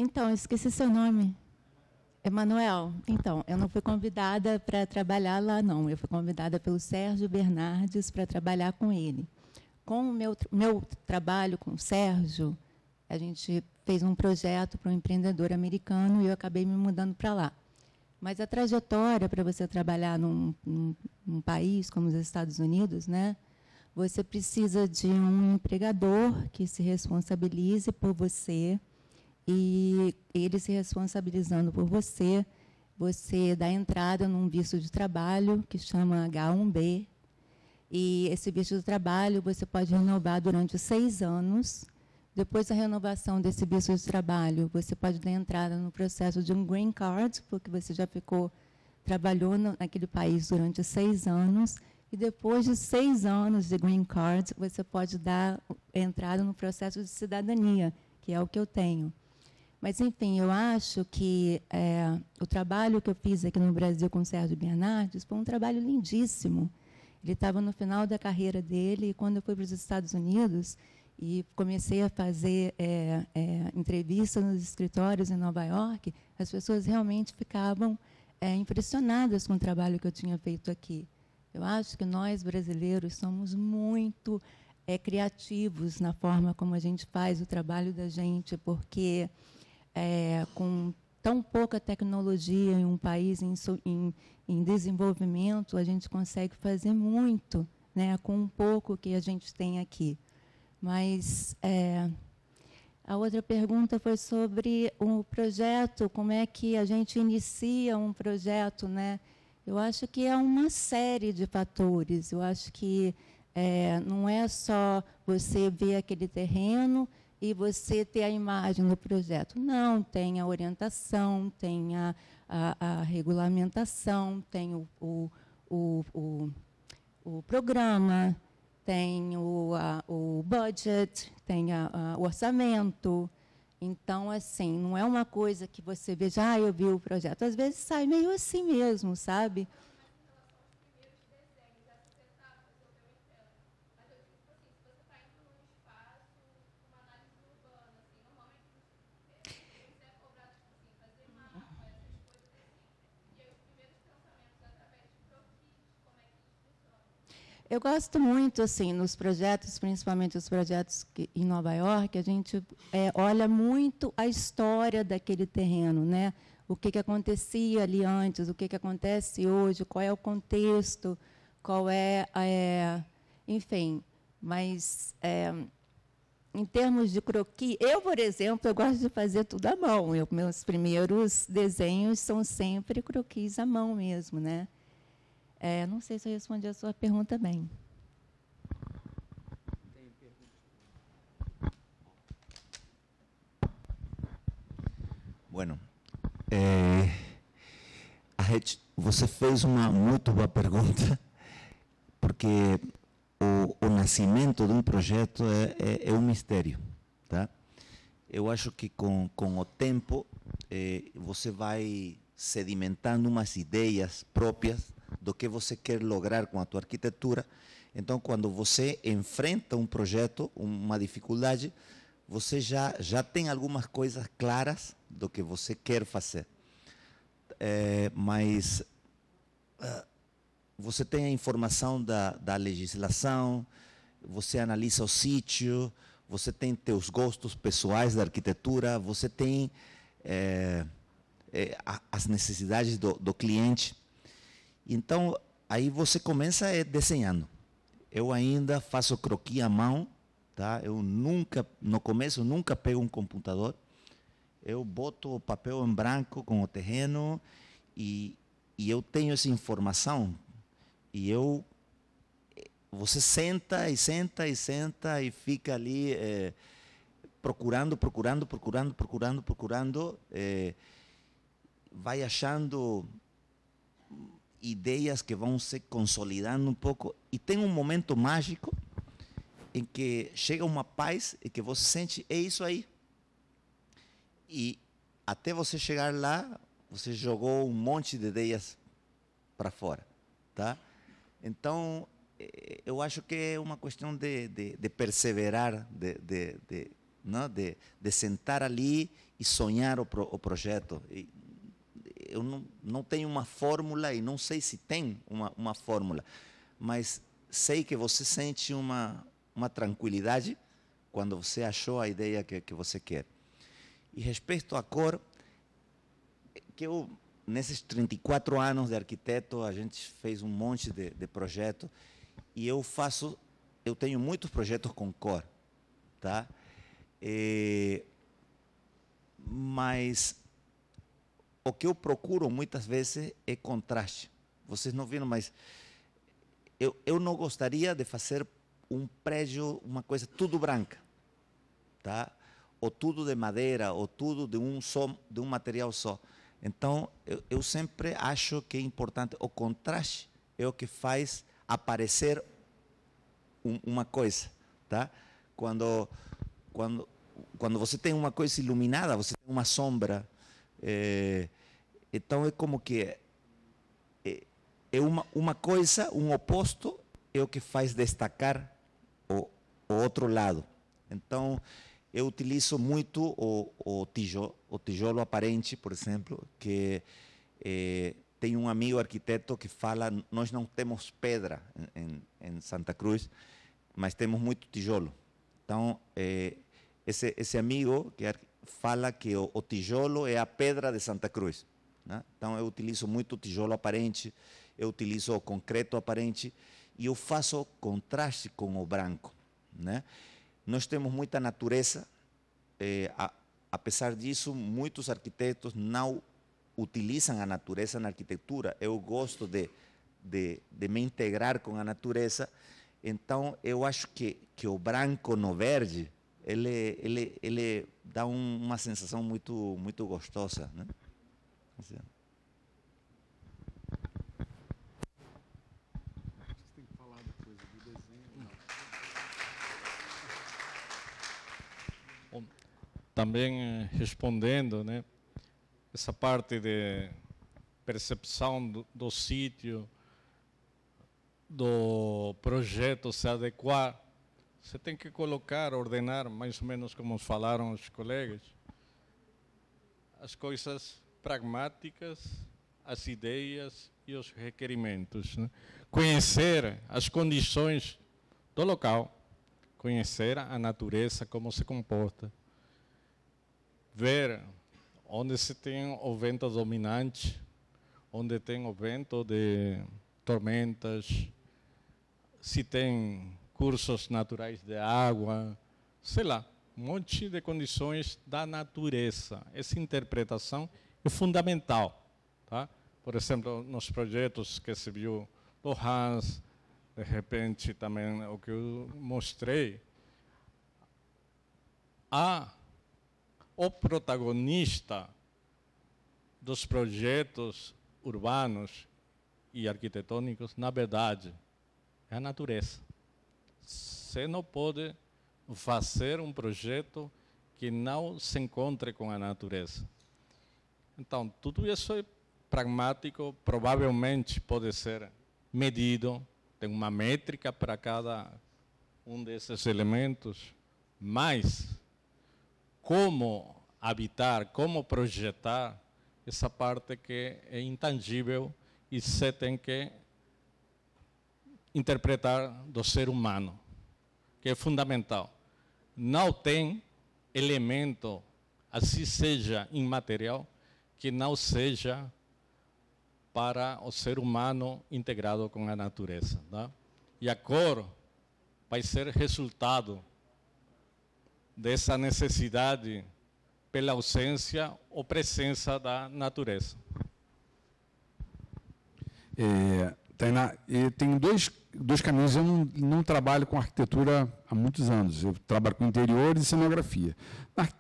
Então, eu esqueci seu nome. Emanuel, então, eu não fui convidada para trabalhar lá, não. Eu fui convidada pelo Sérgio Bernardes para trabalhar com ele. Com o meu trabalho com o Sérgio, a gente fez um projeto para um empreendedor americano e eu acabei me mudando para lá. Mas a trajetória para você trabalhar num país como os Estados Unidos, né, você precisa de um empregador que se responsabilize por você, e ele se responsabilizando por você, você dá entrada num visto de trabalho que chama H1B, e esse visto de trabalho você pode renovar durante 6 anos. Depois da renovação desse visto de trabalho, você pode dar entrada no processo de um green card, porque você já trabalhou naquele país durante 6 anos, e depois de 6 anos de green card, você pode dar entrada no processo de cidadania, que é o que eu tenho. Mas, enfim, eu acho que o trabalho que eu fiz aqui no Brasil com o Sérgio Bernardes foi um trabalho lindíssimo. Ele estava no final da carreira dele, e quando eu fui para os Estados Unidos e comecei a fazer entrevistas nos escritórios em Nova York, as pessoas realmente ficavam impressionadas com o trabalho que eu tinha feito aqui. Eu acho que nós, brasileiros, somos muito criativos na forma como a gente faz o trabalho da gente, porque com tão pouca tecnologia em um país em desenvolvimento, a gente consegue fazer muito, né, com um pouco que a gente tem aqui. Mas a outra pergunta foi sobre o projeto, como é que a gente inicia um projeto, né? Eu acho que é uma série de fatores. Eu acho que não é só você ver aquele terreno e você ter a imagem do projeto. Não, tem a orientação, tem a regulamentação, tem o programa, tem o budget, tem o orçamento. Então, assim, não é uma coisa que você veja, eu vi o projeto. Às vezes sai meio assim mesmo, sabe? Eu gosto muito, assim, nos projetos, principalmente os projetos em Nova York, a gente olha muito a história daquele terreno, né? O que acontecia ali antes, o que acontece hoje, qual é o contexto, qual enfim. Mas, em termos de croquis, eu, por exemplo, eu gosto de fazer tudo à mão. Meus primeiros desenhos são sempre croquis à mão mesmo, né? Não sei se eu respondi a sua pergunta bem. Bueno, você fez uma muito boa pergunta, porque o nascimento de um projeto é um mistério, tá? Eu acho que com o tempo você vai sedimentando umas ideias próprias do que você quer lograr com a tua arquitetura. Então, quando você enfrenta um projeto, uma dificuldade, você já tem algumas coisas claras do que você quer fazer. Mas você tem a informação da legislação, você analisa o sítio, você tem teus gostos pessoais da arquitetura, você tem as necessidades do cliente. Então, aí você começa desenhando. Eu ainda faço croquis à mão, tá? Eu no começo, nunca pego um computador. Eu boto o papel em branco com o terreno e eu tenho essa informação. E você senta e fica ali procurando, vai achando ideias que vão se consolidando um pouco, e tem um momento mágico em que chega uma paz e que você sente, é isso aí. E até você chegar lá, você jogou um monte de ideias para fora, tá? Então, eu acho que é uma questão de perseverar, de sentar ali sonhar o projeto. Eu não tenho uma fórmula e não sei se tem uma fórmula, mas sei que você sente uma tranquilidade quando você achou a ideia que você quer. E respeito à cor, que eu, nesses 34 anos de arquiteto, a gente fez um monte de projetos e eu tenho muitos projetos com cor, tá? Mas o que eu procuro muitas vezes é contraste. Vocês não viram, mas eu não gostaria de fazer um prédio, uma coisa tudo branca, tá? Ou tudo de madeira, ou tudo de um material só. Então, eu sempre acho que é importante, o contraste é o que faz aparecer uma coisa, tá? Quando você tem uma coisa iluminada, você tem uma sombra, então é como que uma coisa, um oposto, é o que faz destacar o outro lado. Então, eu utilizo muito o tijolo aparente, por exemplo, que tem um amigo arquiteto que fala, nós não temos pedra em Santa Cruz, mas temos muito tijolo. Então, esse amigo que fala que o tijolo é a pedra de Santa Cruz, né? Então, eu utilizo muito tijolo aparente, eu utilizo o concreto aparente e eu faço contraste com o branco, né? Nós temos muita natureza, apesar disso, muitos arquitetos não utilizam a natureza na arquitetura. Eu gosto de me integrar com a natureza, então eu acho que o branco no verde, ele dá uma sensação muito gostosa, né? Assim. Também respondendo, né, essa parte de percepção do sítio, do projeto se adequar, você tem que colocar, ordenar, mais ou menos como falaram os colegas, as coisas pragmáticas, as ideias e os requerimentos, né? Conhecer as condições do local, conhecer a natureza, como se comporta, ver onde se tem o vento dominante, onde tem o vento de tormentas, se tem cursos naturais de água, sei lá, um monte de condições da natureza. Essa interpretação é fundamental, tá? Por exemplo, nos projetos que se viu do Hans, de repente também o que eu mostrei, o protagonista dos projetos urbanos e arquitetônicos, na verdade, é a natureza. Você não pode fazer um projeto que não se encontre com a natureza. Então, tudo isso é pragmático, provavelmente pode ser medido, tem uma métrica para cada um desses elementos, mas como habitar, como projetar, essa parte que é intangível e você tem que interpretar do ser humano, que é fundamental. Não tem elemento, assim seja imaterial, que não seja para o ser humano integrado com a natureza, tá? E a cor vai ser resultado dessa necessidade pela ausência ou presença da natureza. Tainá, tem dois caminhos. Eu não trabalho com arquitetura há muitos anos. Eu trabalho com interiores e cenografia.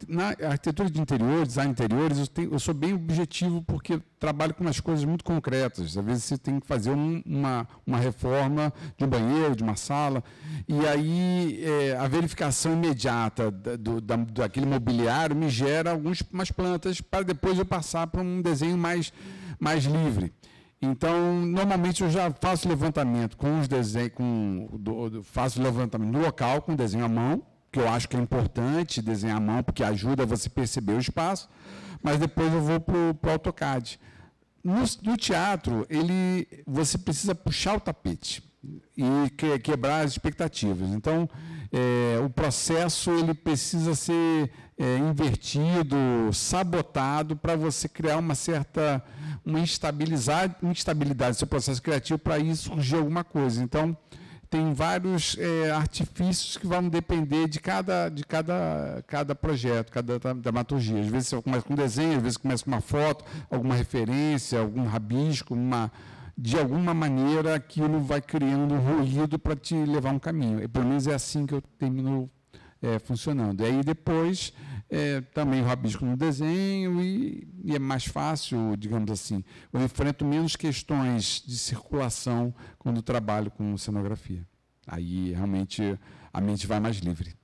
Na arquitetura de interiores, design de interiores, eu sou bem objetivo porque trabalho com umas coisas muito concretas. Às vezes você tem que fazer uma reforma de um banheiro, de uma sala, e aí a verificação imediata daquele mobiliário me gera umas plantas para depois eu passar para um desenho mais livre. Então, normalmente eu já faço levantamento com os desenhos, faço levantamento no local com desenho à mão, que eu acho que é importante desenhar à mão, porque ajuda você a perceber o espaço, mas depois eu vou para o AutoCAD. No teatro, você precisa puxar o tapete e quebrar as expectativas. Então, o processo ele precisa ser invertido, sabotado, para você criar uma instabilidade no seu processo criativo, para aí surgir alguma coisa. Então, tem vários artifícios que vão depender de cada projeto, cada dramaturgia. Às vezes você começa com um desenho, às vezes começa com uma foto, alguma referência, algum rabisco, de alguma maneira aquilo vai criando ruído para te levar um caminho. Pelo menos é assim que eu termino funcionando. E aí depois também o rabisco no desenho e é mais fácil, digamos assim. Eu enfrento menos questões de circulação quando trabalho com cenografia. Aí realmente a mente vai mais livre.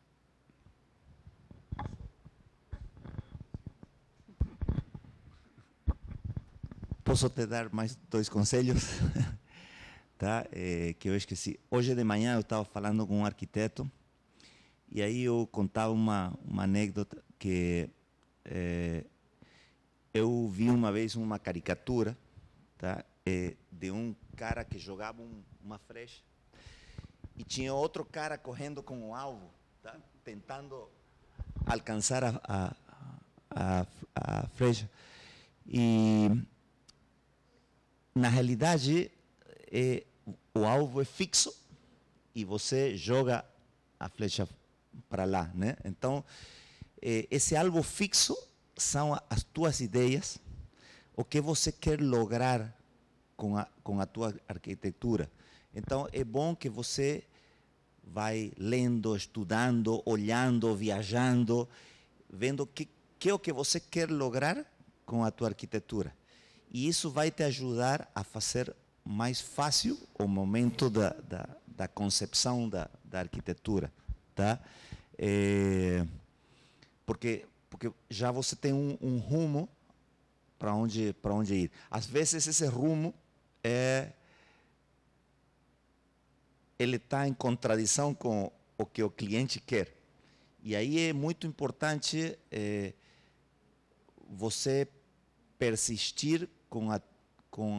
Posso te dar mais 2 conselhos? Tá? Que eu esqueci. Hoje de manhã eu estava falando com um arquiteto e aí eu contava uma anécdota que eu vi uma vez uma caricatura, tá? De um cara que jogava uma flecha e tinha outro cara correndo com o alvo, tá? Tentando alcançar a flecha. E na realidade o alvo é fixo e você joga a flecha para lá, né? Então esse alvo fixo são as tuas ideias, o que você quer lograr com a tua arquitetura. Então é bom que você vai lendo, estudando, olhando, viajando, vendo que é o que você quer lograr com a tua arquitetura. E isso vai te ajudar a fazer mais fácil o momento da concepção da arquitetura, tá? Porque já você tem um rumo para onde ir. Às vezes esse rumo ele está em contradição com o que o cliente quer. E aí é muito importante você persistir com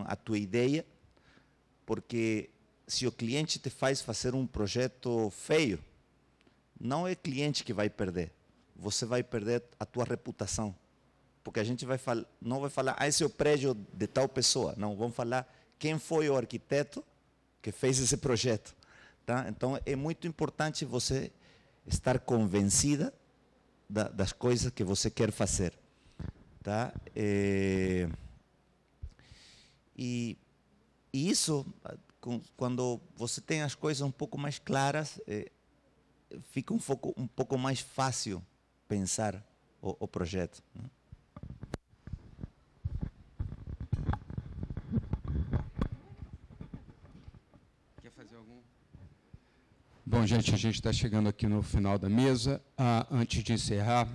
a tua ideia, porque se o cliente te faz fazer um projeto feio, não é o cliente que vai perder, você vai perder a tua reputação, porque a gente não vai falar, esse é o prédio de tal pessoa, não, vamos falar quem foi o arquiteto que fez esse projeto, tá? Então é muito importante você estar convencida das coisas que você quer fazer, tá? E isso, quando você tem as coisas um pouco mais claras, fica um pouco mais fácil pensar o projeto, né? Quer fazer algum? Bom, gente, a gente está chegando aqui no final da mesa. Antes de encerrar,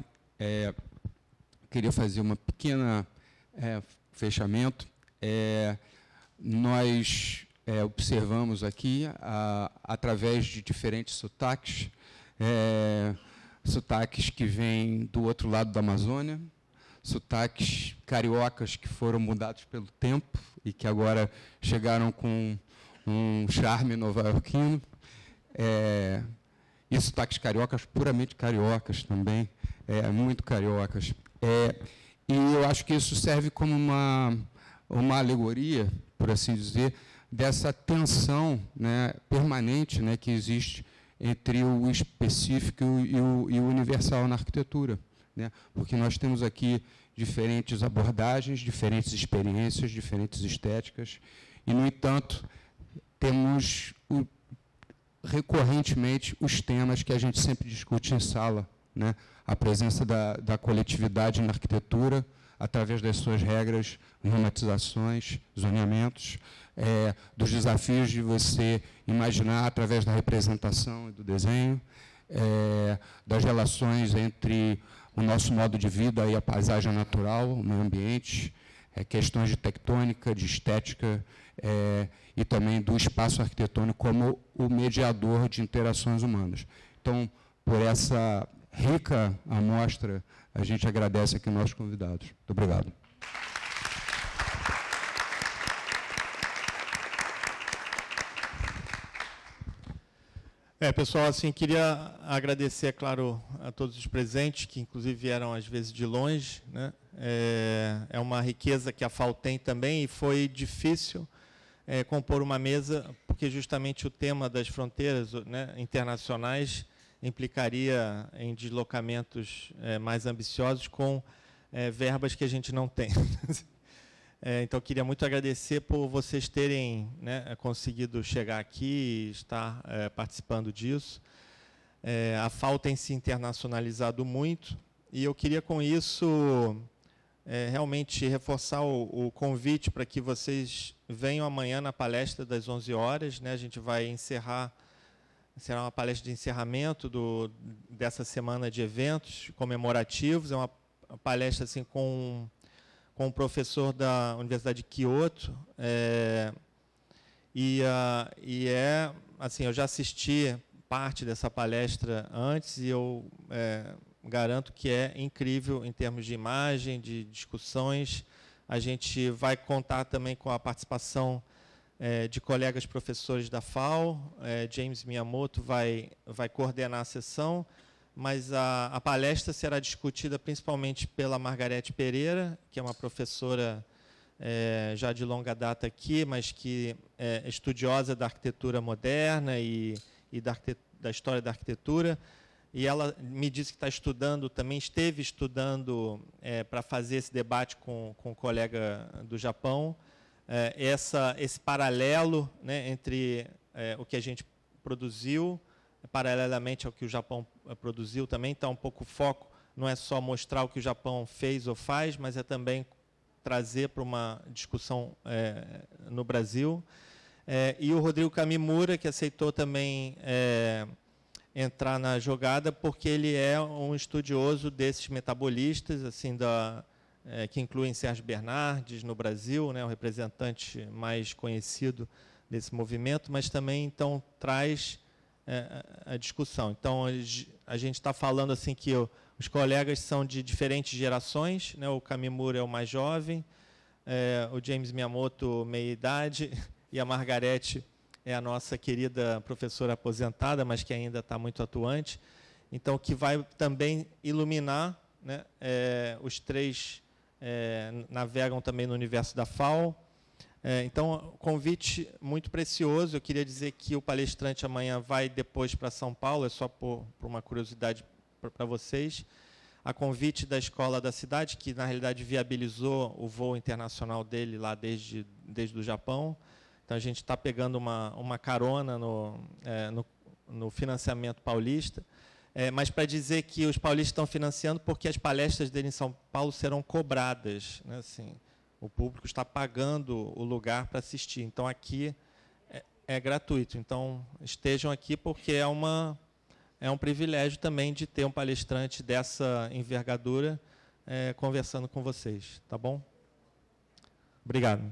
queria fazer uma pequena fechamento. Nós observamos aqui, através de diferentes sotaques, sotaques que vêm do outro lado da Amazônia, sotaques cariocas que foram mudados pelo tempo e que agora chegaram com um charme nova-iorquino, e sotaques cariocas, puramente cariocas também, muito cariocas. E eu acho que isso serve como uma alegoria, por assim dizer, dessa tensão, né, permanente, né, que existe entre o específico e o universal na arquitetura, né? Porque nós temos aqui diferentes abordagens, diferentes experiências, diferentes estéticas, e, no entanto, temos recorrentemente os temas que a gente sempre discute em sala, né? A presença da coletividade na arquitetura, através das suas regras, normatizações, zoneamentos, dos desafios de você imaginar através da representação e do desenho, das relações entre o nosso modo de vida e a paisagem natural, o meio ambiente, questões de tectônica, de estética, e também do espaço arquitetônico como o mediador de interações humanas. Então, por essa rica amostra, a gente agradece aqui nossos convidados. Muito obrigado. Pessoal, assim, queria agradecer, é claro, a todos os presentes, que inclusive vieram às vezes de longe, né? É uma riqueza que a FAU tem também, e foi difícil compor uma mesa, porque justamente o tema das fronteiras, né, internacionais implicaria em deslocamentos mais ambiciosos com verbas que a gente não tem. Então, eu queria muito agradecer por vocês terem, né, conseguido chegar aqui e estar participando disso. A FAU tem se internacionalizado muito, e eu queria, com isso, realmente reforçar o convite para que vocês venham amanhã na palestra das 11 horas. Né? A gente vai encerrar, será uma palestra de encerramento dessa semana de eventos comemorativos. É uma palestra assim, com um professor da Universidade de Kyoto, assim, eu já assisti parte dessa palestra antes, e eu garanto que é incrível em termos de imagem, de discussões. A gente vai contar também com a participação de colegas professores da FAU. James Miyamoto vai coordenar a sessão, mas a palestra será discutida principalmente pela Margarete Pereira, que é uma professora já de longa data aqui, mas que é estudiosa da arquitetura moderna e da história da arquitetura. E ela me disse que está estudando, também esteve estudando para fazer esse debate com um colega do Japão, esse paralelo, né, entre o que a gente produziu, paralelamente ao que o Japão produziu também. Então, um pouco o foco não é só mostrar o que o Japão fez ou faz, mas é também trazer para uma discussão no Brasil. E o Rodrigo Kamimura, que aceitou também entrar na jogada, porque ele é um estudioso desses metabolistas, assim, que incluem Sérgio Bernardes no Brasil, né, o representante mais conhecido desse movimento, mas também então traz a discussão. Então, a gente está falando assim que os colegas são de diferentes gerações, né? O Kamimura é o mais jovem, o James Miyamoto, meia-idade, e a Margarete é a nossa querida professora aposentada, mas que ainda está muito atuante. Então, que vai também iluminar, né? Os três navegam também no universo da FAU. Então, convite muito precioso. Eu queria dizer que o palestrante amanhã vai depois para São Paulo, é só por uma curiosidade para vocês. A convite da Escola da Cidade, que na realidade viabilizou o voo internacional dele lá desde o Japão. Então, a gente está pegando uma carona no financiamento paulista. Mas para dizer que os paulistas estão financiando porque as palestras dele em São Paulo serão cobradas, né? Assim, o público está pagando o lugar para assistir. Então, aqui é gratuito. Então, estejam aqui, porque é um privilégio também de ter um palestrante dessa envergadura conversando com vocês. Tá bom? Obrigado.